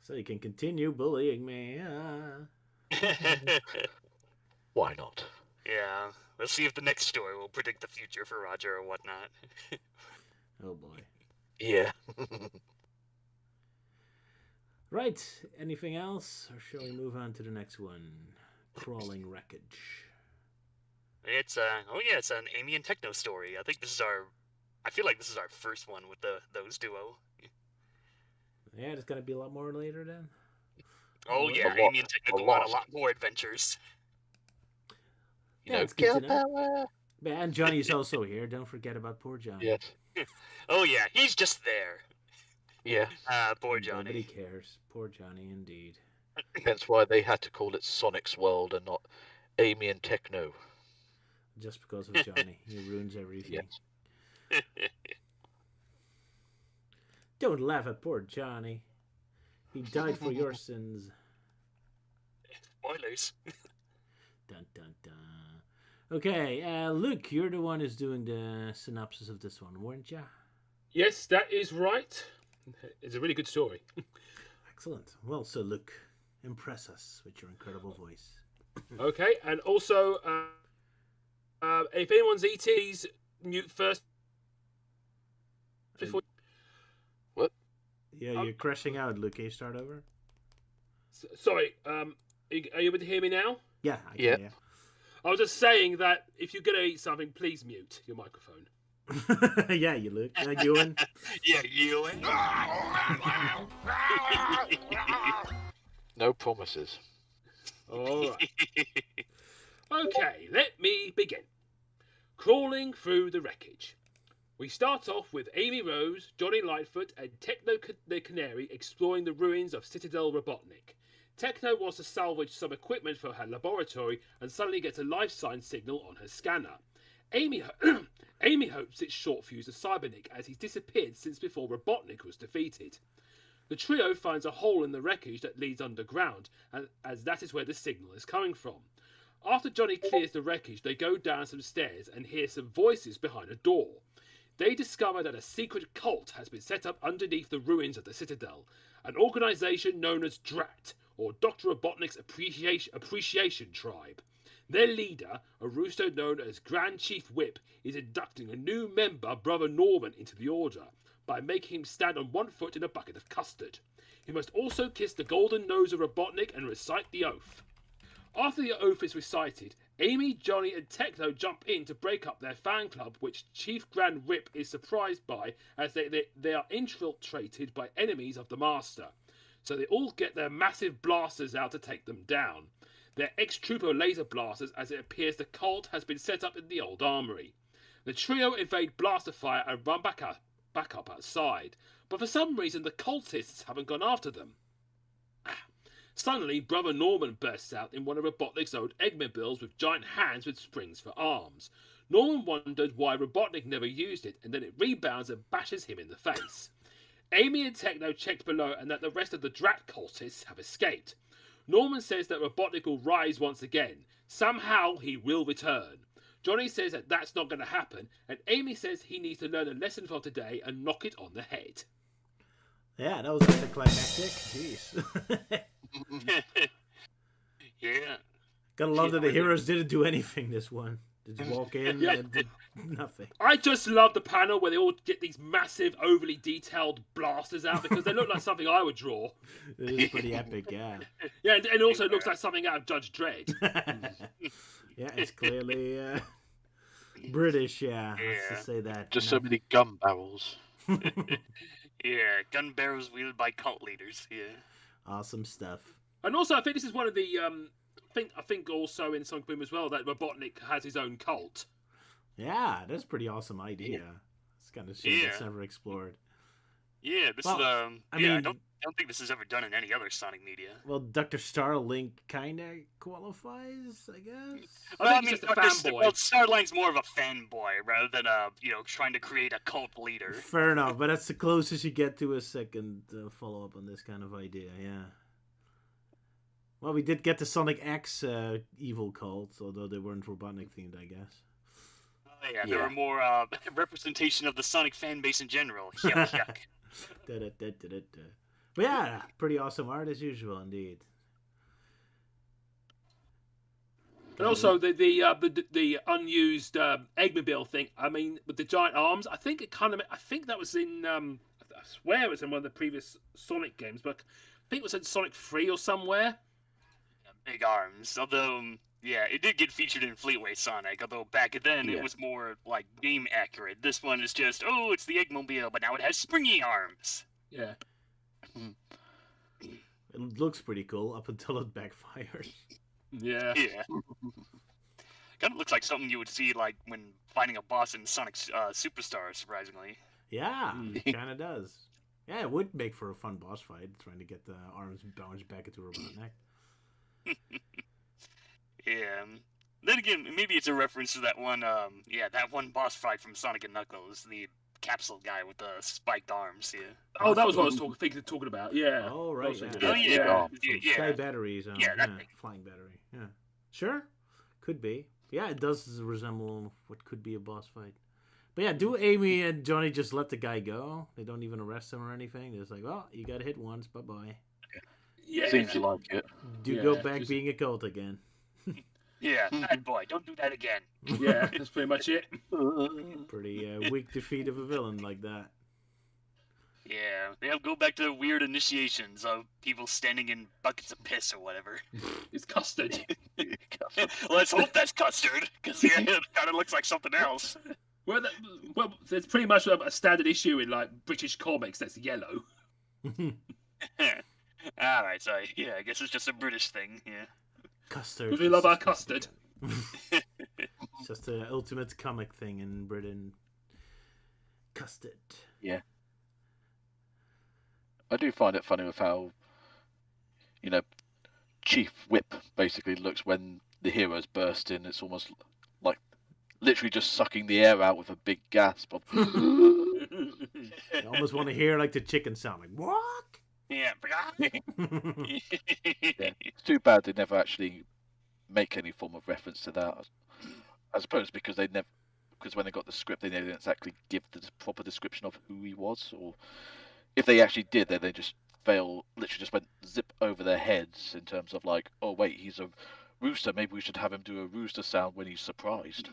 So you can continue bullying me. Why not? Yeah. We'll see if the next story will predict the future for Roger or whatnot. Oh boy. Yeah. Right. Anything else? Or shall we move on to the next one? Crawling Wreckage. It's it's an Amy and Techno story. I feel like this is our first one with those duo. Yeah, there's gonna be a lot more later then. Oh yeah, Amy and Techno go on a lot more adventures. Yeah, it's good to know. And Johnny's also here. Don't forget about poor Johnny. Yes. Oh yeah, he's just there. Yeah. Poor Johnny. Nobody cares. Poor Johnny, indeed. Hence why they had to call it Sonic's World and not Amy and Techno. Just because of Johnny. He ruins everything. Yes. Don't laugh at poor Johnny. He died for your sins. Spoilers. Dun dun dun. Okay, Luke, you're the one who's doing the synopsis of this one, weren't ya? Yes, that is right. It's a really good story. Excellent. Well, so Luke, impress us with your incredible voice. Okay, and also, if anyone's ET's mute first. Before. What? Yeah, you're crashing out, Luke. Can you start over? Sorry, are you able to hear me now? Yeah, I can, yeah. I was just saying that if you're going to eat something, please mute your microphone. Yeah, you Luke. Euan. Yeah, Euan. No promises. All right. Okay, let me begin. Crawling through the wreckage. We start off with Amy Rose, Johnny Lightfoot, and Techno the Canary exploring the ruins of Citadel Robotnik. Techno wants to salvage some equipment for her laboratory and suddenly gets a life sign signal on her scanner. Amy hopes it's short-fused to Cybernik as he's disappeared since before Robotnik was defeated. The trio finds a hole in the wreckage that leads underground, as that is where the signal is coming from. After Johnny clears the wreckage, they go down some stairs and hear some voices behind a door. They discover that a secret cult has been set up underneath the ruins of the Citadel, an organisation known as DRAT, or Dr. Robotnik's Appreciation Tribe. Their leader, a rooster known as Grand Chief Whip, is inducting a new member, Brother Norman, into the order by making him stand on one foot in a bucket of custard. He must also kiss the golden nose of Robotnik and recite the oath. After the oath is recited, Amy, Johnny and Techno jump in to break up their fan club, which Chief Grand Whip is surprised by as they are infiltrated by enemies of the Master. So they all get their massive blasters out to take them down. They're ex-trooper laser blasters, as it appears the cult has been set up in the old armory. The trio evade blaster fire and run back up outside, but for some reason the cultists haven't gone after them. Suddenly, Brother Norman bursts out in one of Robotnik's old Eggmobiles with giant hands with springs for arms. Norman wondered why Robotnik never used it, and then it rebounds and bashes him in the face. Amy and Techno checked below and that the rest of the Drat cultists have escaped. Norman says that Robotnik will rise once again. Somehow he will return. Johnny says that that's not going to happen, and Amy says he needs to learn a lesson from today and knock it on the head. Yeah, that was anticlimactic. Jeez. Yeah. Gotta love that the heroes didn't do anything this one. They just walk in and did nothing. I just love the panel where they all get these massive, overly detailed blasters out because they look like something I would draw. It is pretty epic, yeah. Yeah, and it also looks like something out of Judge Dredd. Yeah, it's clearly British, yeah. Let's just say that. Just so many gun barrels. Yeah, gun barrels wielded by cult leaders, yeah. Awesome stuff. And also, I think this is one of the I think also in Sonic Boom as well that Robotnik has his own cult. Yeah, that's a pretty awesome idea. It's kind of shit that's never explored. Yeah, this is I don't think this is ever done in any other Sonic media. Well, Dr. Starlink kind of qualifies, I guess. I think he's just a fanboy. Well, Starlink's more of a fanboy rather than trying to create a cult leader. Fair enough, but that's the closest you get to a second follow-up on this kind of idea, yeah. Well, we did get the Sonic X evil cult, although they weren't Robotnik themed, I guess. Oh, yeah, they were more representation of the Sonic fan base in general. Yuck, yuck. But yeah, pretty awesome art as usual, indeed. And also the unused Eggmobile thing. I mean, with the giant arms, I think that was in I swear it was in one of the previous Sonic games, but I think it was in Sonic 3 or somewhere. Big arms, although it did get featured in Fleetway Sonic, although back then it was more like game accurate. This one is just, it's the Eggmobile, but now it has springy arms. Yeah. It looks pretty cool up until it backfires. Yeah. Yeah. Kind of looks like something you would see like when fighting a boss in Sonic Superstar, surprisingly. Yeah, it kind of does. Yeah, it would make for a fun boss fight, trying to get the arms bounced back into Robotnik. Yeah. Then again, maybe it's a reference to that one boss fight from Sonic and Knuckles, the capsule guy with the spiked arms. Yeah. Oh, that was what I was talking about. Yeah. Oh right. Yeah. Sky batteries. That thing. Flying battery. Yeah. Sure. Could be. Yeah, it does resemble what could be a boss fight. But yeah, do Amy and Johnny just let the guy go? They don't even arrest him or anything? They're just like, well, you got hit once, bye-bye. Yeah, Seems like it. Go back being a cult again. Yeah, bad boy, don't do that again. Yeah, that's pretty much it. Pretty weak defeat of a villain like that. Yeah, they'll go back to weird initiations of people standing in buckets of piss or whatever. It's custard. Let's hope that's custard, because it kind of looks like something else. Well, there's pretty much a standard issue in like British comics that's yellow. All right, so yeah, I guess it's just a British thing. Yeah. Custard. We love our custard. It's just the ultimate comic thing in Britain. Custard. Yeah. I do find it funny with how, Chief Whip basically looks when the heroes burst in. It's almost like literally just sucking the air out with a big gasp of. I almost want to hear like the chicken sound, like what? Yeah. Yeah. It's too bad they never actually make any form of reference to that. I suppose because when they got the script, they didn't exactly give the proper description of who he was, or if they actually did, then they just literally just went zip over their heads in terms of like, oh wait, he's a rooster. Maybe we should have him do a rooster sound when he's surprised.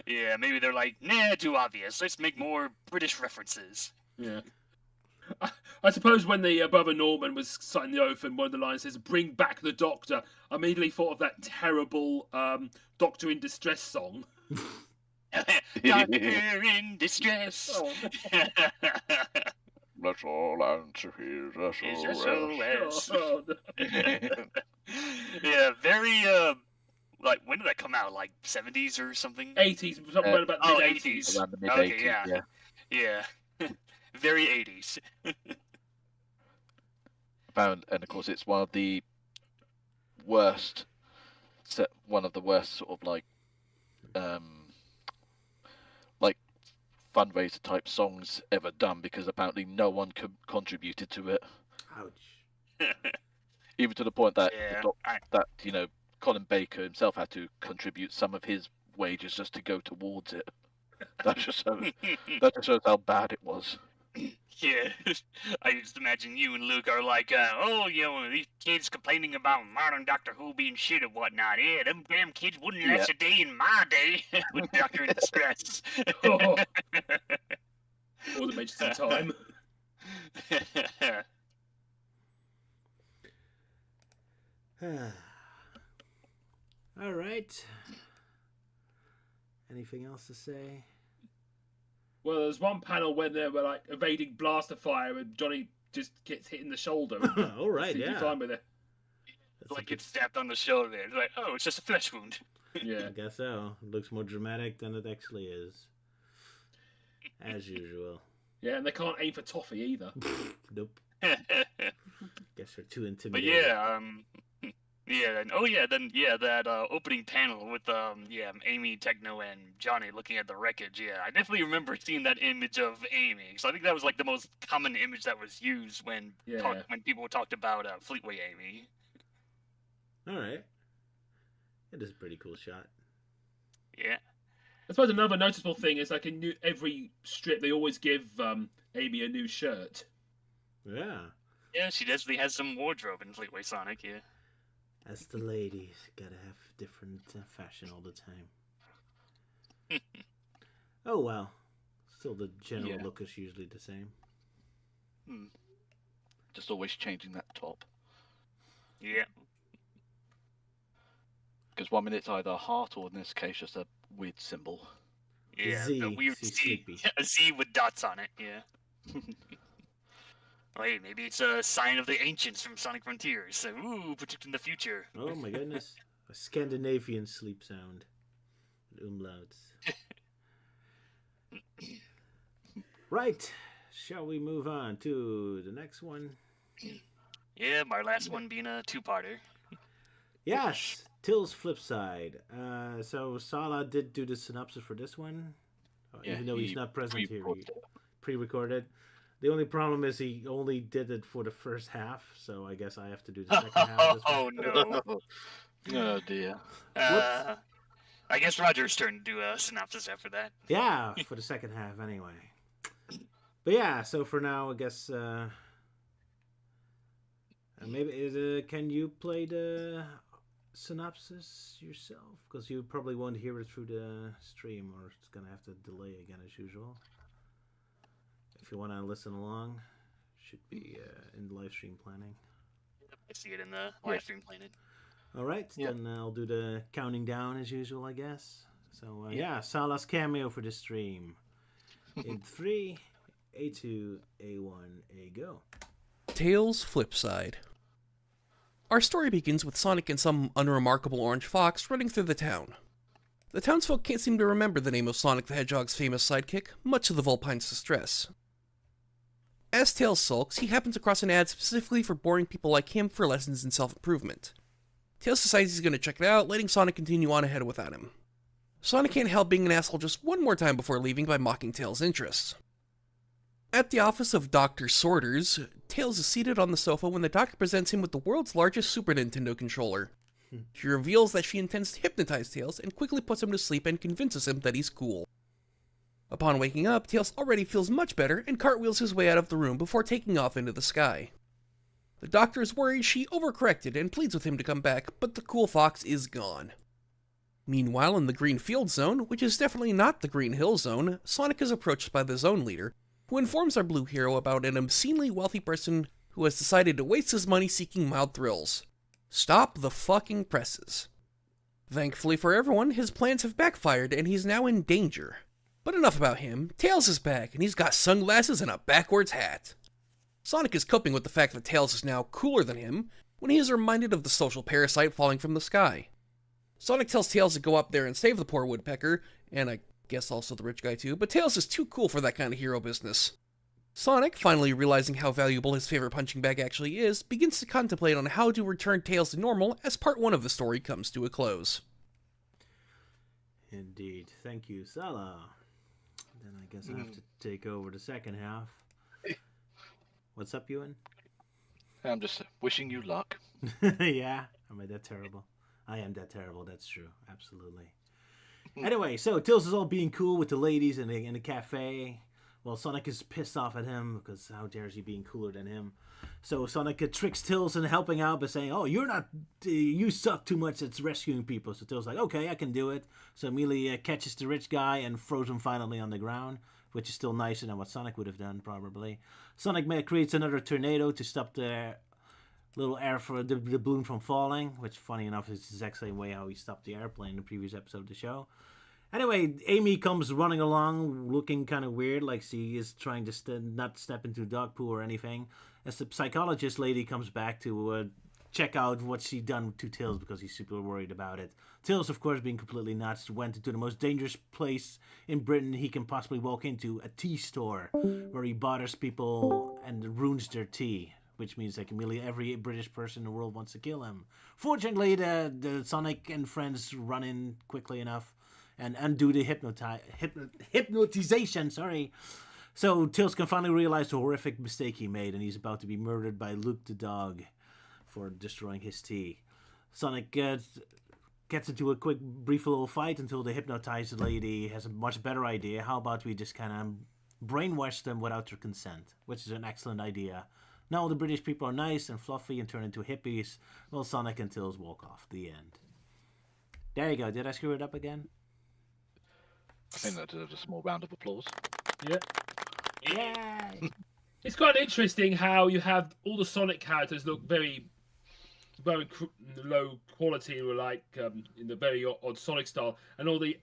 Yeah, maybe they're like, nah, too obvious. Let's make more British references. Yeah. I suppose when the brother Norman was signing the oath and one of the lines says, bring back the doctor, I immediately thought of that terrible Doctor in Distress song. Doctor in Distress. Oh. Let's all answer his SOS. Oh, no. Yeah, very, like, when did that come out? Like, 70s or something? 80s, somewhere about mid-80s. Around the mid-80s, Okay, yeah. Very 80s. And of course, it's one of the worst sort of like fundraiser type songs ever done, because apparently no one contributed to it. Ouch. Even to the point that Yeah, Colin Baker himself had to contribute some of his wages just to go towards it. That just shows how bad it was. Yeah, I just imagine you and Luke are like, these kids complaining about modern Doctor Who being shit and whatnot. Yeah, them damn kids wouldn't last a day in my day with Doctor in Distress. Oh. All the mentions of time. All right. Anything else to say? Well, there's one panel when they were like evading blaster fire and Johnny just gets hit in the shoulder. All right, yeah. Fine with it. Like gets stabbed on the shoulder. It's like, oh, it's just a flesh wound. Yeah. I guess so. It looks more dramatic than it actually is. As usual. Yeah, and they can't aim for toffee either. Nope. But Guess they're too intimidating. yeah, that opening panel with Amy, Techno, and Johnny looking at the wreckage. Yeah, I definitely remember seeing that image of Amy. So I think that was like the most common image that was used when people talked about Fleetway Amy. All right. It is a pretty cool shot. Yeah. I suppose another noticeable thing is like in every strip they always give Amy a new shirt. Yeah. Yeah, she definitely has some wardrobe in Fleetway Sonic. Yeah. As the ladies, gotta have different fashion all the time. Oh well. Still the general look is usually the same. Just always changing that top. Yeah. Because 1 minute it's either a heart or in this case just a weird symbol. Yeah, Z, the weird Z Z. sleepy. A Z with dots on it, yeah. Wait, maybe it's a sign of the ancients from Sonic Frontiers. So, predicting the future. Oh my goodness. A Scandinavian sleep sound. With umlauts. Right. Shall we move on to the next one? Yeah, my last one being a two-parter. Yes. Till's flip side. So Sala did do the synopsis for this one. Even though he's not present here. He pre-recorded. The only problem is he only did it for the first half, so I guess I have to do the second half. Of this one. Oh no! Oh dear. I guess Roger's turn to do a synopsis after that. Yeah, for the second half anyway. But yeah, so for now, I guess maybe can you play the synopsis yourself? Because you probably won't hear it through the stream, or it's gonna have to delay again as usual. If you want to listen along, should be in the live stream planning. I see it in the live stream planning. All right, then I'll do the counting down as usual, I guess. So Salah's cameo for the stream. In 3, A2, A1, A go. Tails Flipside. Our story begins with Sonic and some unremarkable orange fox running through the town. The townsfolk can't seem to remember the name of Sonic the Hedgehog's famous sidekick, much to the Vulpine's distress. As Tails sulks, he happens across an ad specifically for boring people like him for lessons in self-improvement. Tails decides he's going to check it out, letting Sonic continue on ahead without him. Sonic can't help being an asshole just one more time before leaving by mocking Tails' interests. At the office of Dr. Sorters, Tails is seated on the sofa when the doctor presents him with the world's largest Super Nintendo controller. She reveals that she intends to hypnotize Tails and quickly puts him to sleep and convinces him that he's cool. Upon waking up, Tails already feels much better and cartwheels his way out of the room before taking off into the sky. The doctor is worried she overcorrected and pleads with him to come back, but the cool fox is gone. Meanwhile, in the Green Field Zone, which is definitely not the Green Hill Zone, Sonic is approached by the zone leader, who informs our blue hero about an obscenely wealthy person who has decided to waste his money seeking mild thrills. Stop the fucking presses. Thankfully for everyone, his plans have backfired and he's now in danger. But enough about him. Tails is back, and he's got sunglasses and a backwards hat. Sonic is coping with the fact that Tails is now cooler than him, when he is reminded of the social parasite falling from the sky. Sonic tells Tails to go up there and save the poor woodpecker, and I guess also the rich guy too, but Tails is too cool for that kind of hero business. Sonic, finally realizing how valuable his favorite punching bag actually is, begins to contemplate on how to return Tails to normal as part 1 of the story comes to a close. Indeed. Thank you, Salah. Then I guess I have to take over the second half. What's up, Euan? I'm just wishing you luck. Yeah? Am I that terrible? I am that terrible, that's true. Absolutely. Anyway, so Tails is all being cool with the ladies in the cafe. Well, Sonic is pissed off at him because how dare he being cooler than him. So Sonic tricks Tails into helping out by saying, oh, you suck too much at rescuing people. So Tails is like, okay, I can do it. So immediately catches the rich guy and throws him finally on the ground, which is still nicer than what Sonic would have done, probably. Sonic creates another tornado to stop the little air for the balloon from falling, which, funny enough, is the exact same way how he stopped the airplane in the previous episode of the show. Anyway, Amy comes running along, looking kind of weird, like she is trying to not step into a dog poo or anything. As the psychologist lady comes back to check out what she done to Tails because he's super worried about it. Tails, of course, being completely nuts, went into the most dangerous place in Britain he can possibly walk into, a tea store, where he bothers people and ruins their tea, which means like immediately every British person in the world wants to kill him. Fortunately, the Sonic and friends run in quickly enough and undo the hypnotization, So Tails can finally realize the horrific mistake he made, and he's about to be murdered by Luke the dog for destroying his tea. Sonic gets into a quick, brief little fight until the hypnotized lady has a much better idea. How about we just kind of brainwash them without their consent, which is an excellent idea. Now all the British people are nice and fluffy and turn into hippies, while Sonic and Tails walk off. The end. There you go. Did I screw it up again? I think that deserves a small round of applause. Yeah. Yay! It's quite interesting how you have all the Sonic characters look very low quality, or like in the very odd Sonic style, and all the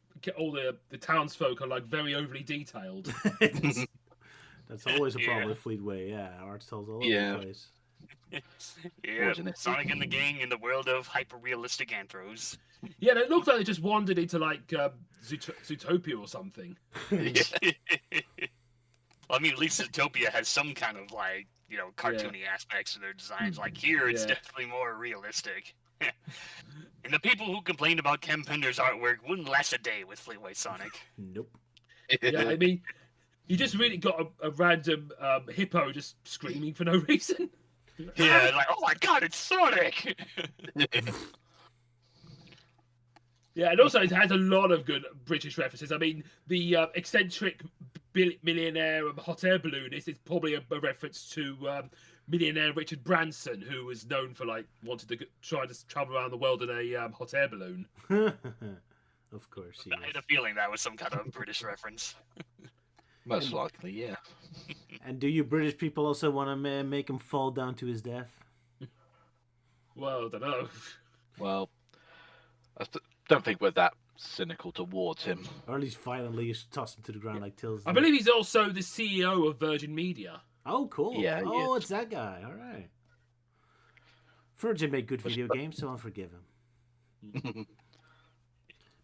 townsfolk are like very overly detailed. That's always a problem with Fleetway. Yeah, art styles all over the place. Yeah, Sonic and the gang in the world of hyper-realistic anthros. Yeah, it looks like they just wandered into like Zootopia or something. Well, I mean, at least Zootopia has some kind of like, cartoony aspects to their designs. Like here, it's definitely more realistic. And the people who complained about Ken Pender's artwork wouldn't last a day with Fleetway Sonic. Nope. Yeah, I mean, you just really got a random hippo just screaming for no reason. Yeah, like, oh my god, it's Sonic! Yeah, and also it has a lot of good British references. I mean, the eccentric millionaire hot air balloonist is probably a reference to millionaire Richard Branson, who was known for wanted to try to travel around the world in a hot air balloon. Of course, I had a feeling that was some kind of British reference. Most likely, yeah. And do you British people also want to make him fall down to his death? Well, I don't know. Well, don't think we're that cynical towards him. Or at least violently just toss him to the ground like Tills. I believe he's also the CEO of Virgin Media. Oh, cool. Yeah, oh, it's that guy. All right. Virgin made good video games, so I'll forgive him.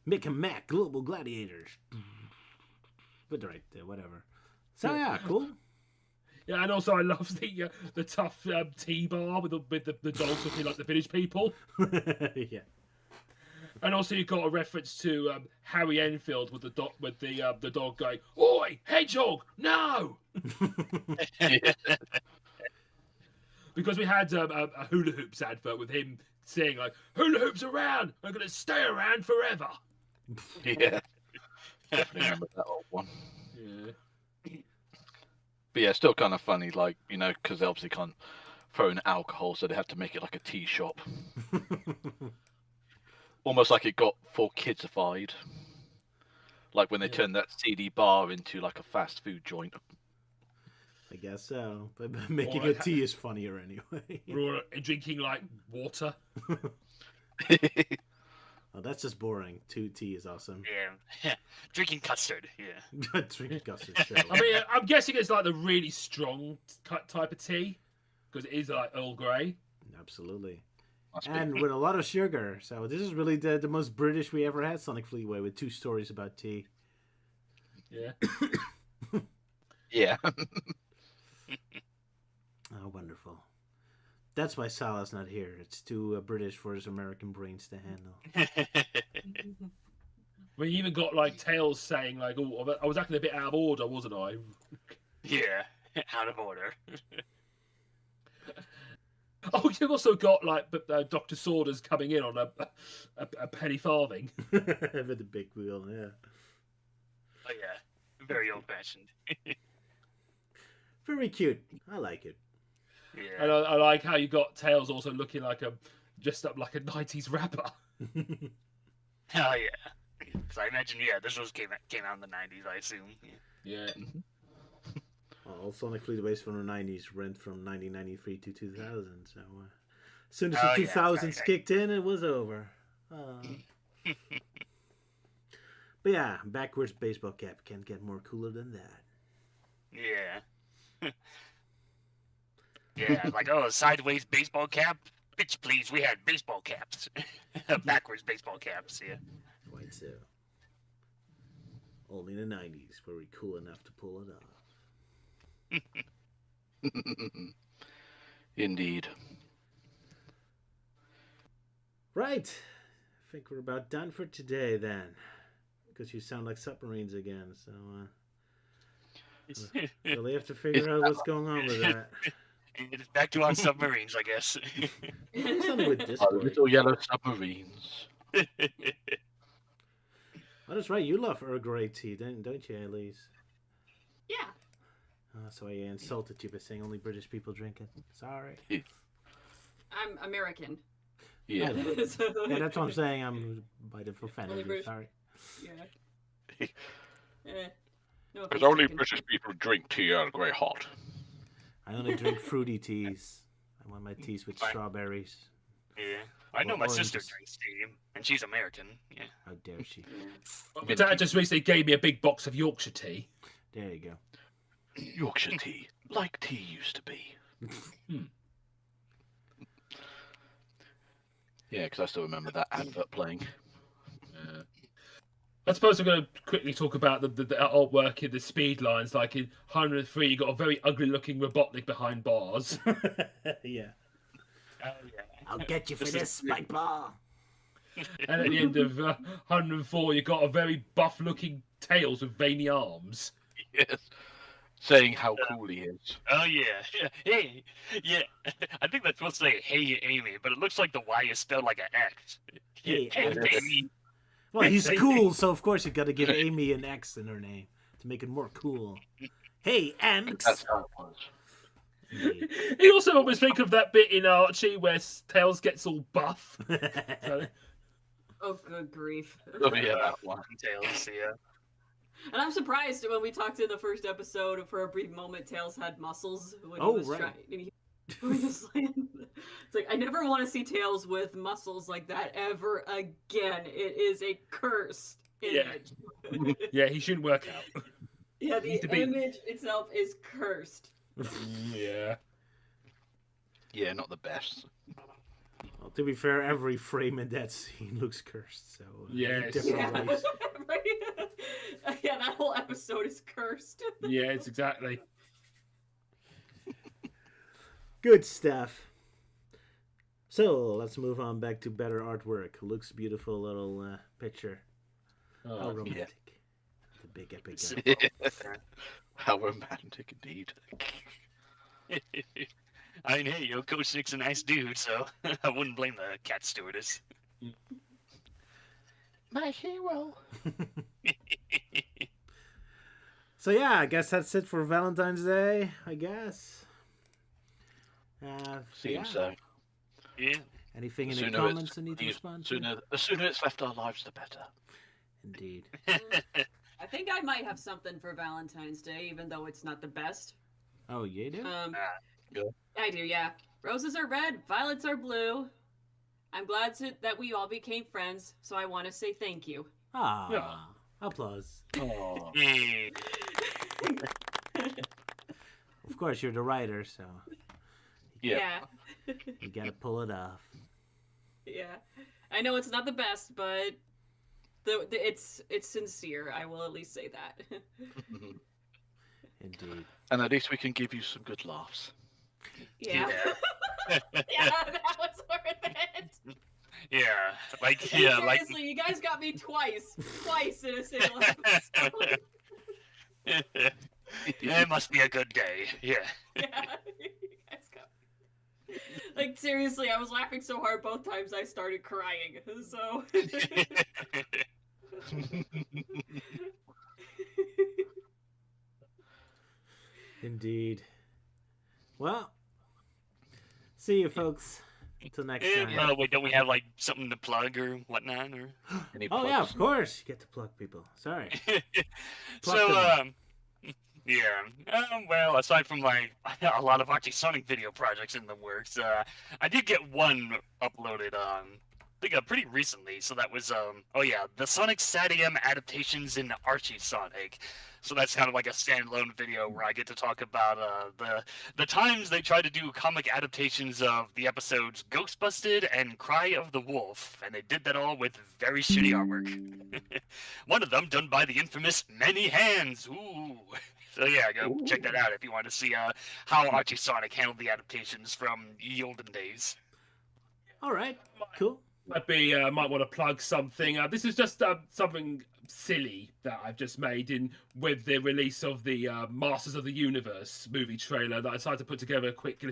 Mick and Mac, Global Gladiators. But right, whatever. So yeah, cool. Yeah, and also I love the tough tea bar with the dogs looking like the village people. Yeah. And also you've got a reference to Harry Enfield with the dog going, "Oi, hedgehog, no!" Because we had a hula hoops advert with him saying "Hula hoops around, I'm gonna stay around forever." Yeah, definitely remember that old one. Yeah. But yeah, still kind of funny, because they obviously can't throw in alcohol, so they have to make it like a tea shop. Almost like it got for kidsified. Like when they turned that CD bar into like a fast food joint. I guess so. But making a tea is funnier anyway. Or drinking water. Oh, that's just boring. Tea is awesome. Yeah. Drinking custard, yeah. Drinking custard, sure. I mean, I'm guessing it's the really strong type of tea. Because it is Earl Grey. Absolutely. And with a lot of sugar. So this is really the most British we ever had, Sonic Fleetway, with 2 stories about tea. Yeah. Yeah. Oh, wonderful. That's why Salah's not here. It's too British for his American brains to handle. We even got Tails saying "Oh, I was acting a bit out of order, wasn't I?" Yeah, out of order. Oh, you've also got Dr. Saunders coming in on a penny farthing. With the big wheel, yeah. Oh yeah, very old-fashioned. Very cute. I like it. Yeah. And I like how you got Tails also looking dressed up like a 90s rapper. Oh yeah. So I imagine this came out in the 90s, I assume. Yeah. All Sonic Fleetways from the 90s went from 1993 to 2000. So as soon as the 2000s kicked in, it was over. But yeah, backwards baseball cap can't get more cooler than that. Yeah. Yeah, sideways baseball cap? Bitch, please, we had baseball caps. Backwards baseball caps, yeah. Quite so. Only in the 90s were we cool enough to pull it off. Indeed. Right. I think we're about done for today then. Because you sound like submarines again, so really have to figure out what's going on with that. It's back to our submarines, I guess. Something with this little yellow submarines. Oh, that's right. You love Earl Grey tea, don't you, Elise? Yeah. Oh, that's why I insulted you by saying only British people drink it. Sorry. I'm American. Yeah. Yeah, that's what I'm saying. I'm by the offended you. Sorry. Yeah. Because only British people drink tea Earl Grey hot. I only drink fruity teas. I want my teas with strawberries. Yeah. I know my sister drinks tea, and she's American. Yeah. How dare she? My dad just recently gave me a big box of Yorkshire tea. There you go. Yorkshire tea, like tea used to be. Yeah, because I still remember that advert playing. I suppose I'm going to quickly talk about the artwork in the speed lines. Like in 103, you got a very ugly-looking Robotnik behind bars. Yeah. Oh, yeah. I'll get you for this spike bar. And at the end of 104, you got a very buff-looking Tails with veiny arms. Yes. Saying how cool he is. Oh, yeah. Hey, yeah. I think that's supposed to say, hey, Amy, but it looks like the Y is spelled like an X. Hey, Amy. Well, he's cool, so of course you got to give Amy an X in her name to make it more cool. Hey, Anx. That's how it was. He also always think of that bit in Archie where Tails gets all buff. Oh, good grief. Oh, yeah, that one. Tails, yeah. And I'm surprised when we talked in the first episode, for a brief moment, Tails had muscles when he was trying. He was like, it's like, I never want to see Tails with muscles like that ever again. It is a cursed image. Yeah, he shouldn't work out. Yeah, the image itself is cursed. Yeah. Yeah, not the best. Well, to be fair, every frame in that scene looks cursed. So yes. different ways. Yeah, that whole episode is cursed. Yeah, it's exactly. Good stuff. So let's move on back to better artwork. Looks beautiful little picture. How romantic. Yeah. The big epic. How romantic indeed. I mean, hey, Coachnic's a nice dude, so I wouldn't blame the cat stewardess. My hero. So yeah, I guess that's it for Valentine's Day, I guess. Seems so. Yeah. Anything in the comments I need to respond to? The sooner it's left our lives, the better. Indeed. I think I might have something for Valentine's Day, even though it's not the best. Oh, you do? Good. I do, yeah. Roses are red, violets are blue. I'm glad that we all became friends, so I want to say thank you. Ah, yeah. Applause. Oh. Of course, you're the writer, so... Yeah. You gotta pull it off. Yeah. I know it's not the best, but it's sincere. I will at least say that. Indeed. And at least we can give you some good laughs. Yeah. Yeah, that was worth it. Yeah, seriously, you guys got me twice in a single episode. It must be a good day. Yeah. Yeah, you guys got me. Like, seriously, I was laughing so hard both times I started crying. So. Indeed. Well, see you folks. Until next time. Wait, don't we have like something to plug or whatnot? Or oh yeah, of course. You get to plug people. Sorry. Well, aside from like a lot of Archie Sonic video projects in the works, I did get one uploaded I think pretty recently. So that was the Sonic SatAM adaptations in Archie Sonic. So that's kind of like a standalone video where I get to talk about the times they tried to do comic adaptations of the episodes Ghostbusted and Cry of the Wolf, and they did that all with very shitty artwork. One of them done by the infamous Many Hands. Ooh. So yeah, go check that out if you want to see how Archie Sonic handled the adaptations from the olden days. All right, cool. Might want to plug something. This is just something silly that I've just made with the release of the Masters of the Universe movie trailer. That I decided to put together a quick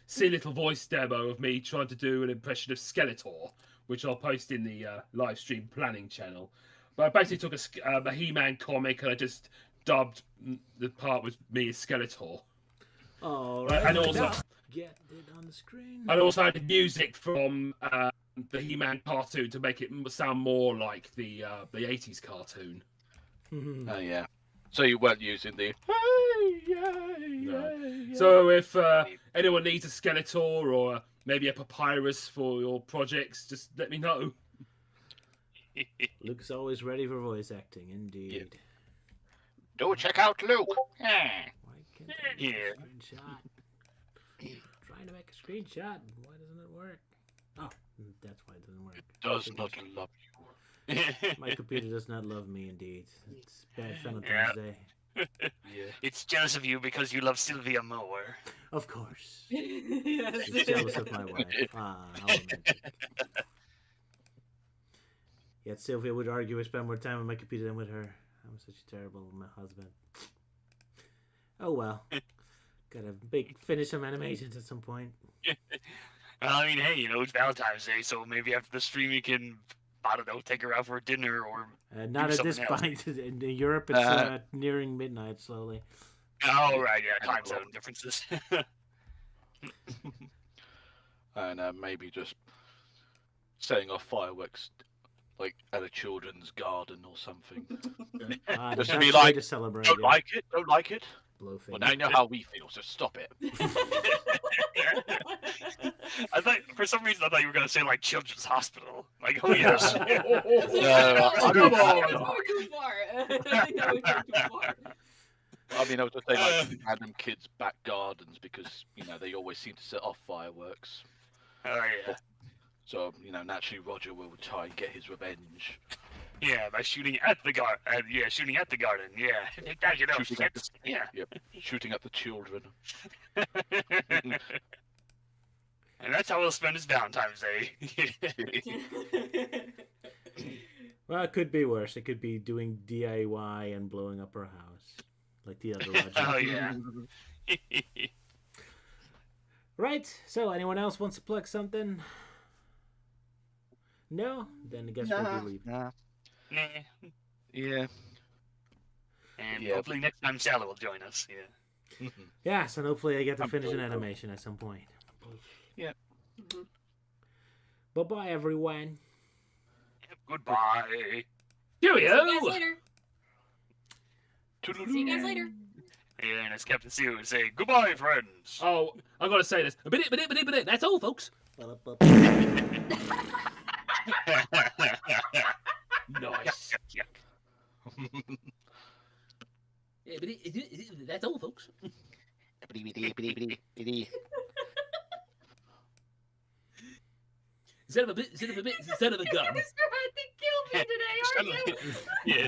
silly little voice demo of me trying to do an impression of Skeletor, which I'll post in the live stream planning channel. But I basically took a He-Man comic and I just dubbed the part with me as Skeletor. Oh, right. And also get it on the screen. And also had music from the He-Man cartoon to make it sound more like the 80s cartoon. Oh yeah. So you weren't using the No. So if anyone needs a Skeletor or maybe a Papyrus for your projects, just let me know. Luke's always ready for voice acting, indeed. Yeah. Do check out Luke. Why can't I make a screenshot? Trying to make a screenshot. Why doesn't it work? Oh, that's why it doesn't work. It does not love you. My computer does not love me, indeed. It's bad Valentine's Day. Yeah. It's jealous of you because you love Sylvia more. Of course. Yes. She's jealous of my wife. How romantic. Yet Sylvia would argue I spend more time on my computer than with her. I'm such a terrible husband. Oh well. Gotta finish some animations at some point. I mean, hey, it's Valentine's Day, so maybe after the stream you can I don't know, take her out for dinner or not at this point. In Europe, it's nearing midnight slowly. Oh, right, yeah, time zone differences. And maybe just setting off fireworks, like at a children's garden or something. Just to be like, to celebrate, don't like it. Blow Well, now you know how we feel, so stop it. I thought, for some reason, I thought you were going to say, like, children's hospital. Like, oh, yes. Come on! Too far. That would go too far. I mean, I was just saying, like, random kids' back gardens because, they always seem to set off fireworks. Oh, yeah. So, naturally Roger will try and get his revenge. Yeah, by shooting at the garden. Shooting at the garden. Yeah. Shooting at the children. And that's how he'll spend his Valentine's Day. Well, it could be worse. It could be doing DIY and blowing up her house. Like the other Roger. Oh, yeah. Right, so anyone else wants to plug something? No? Then I guess we'll be leaving. Nah. Yeah. And hopefully next time Sally will join us. Yeah. Yes, and hopefully I get to finish an animation at some point. Yeah. Bye-bye, everyone. Goodbye. Cheerio. See you guys later. See you guys later. And as Captain Sue would say, goodbye, friends. Oh, I've got to say this. That's all, folks. Nice. That's all, folks. Instead of a gun. Mr. Hunt, they killed me today, aren't you? Yes.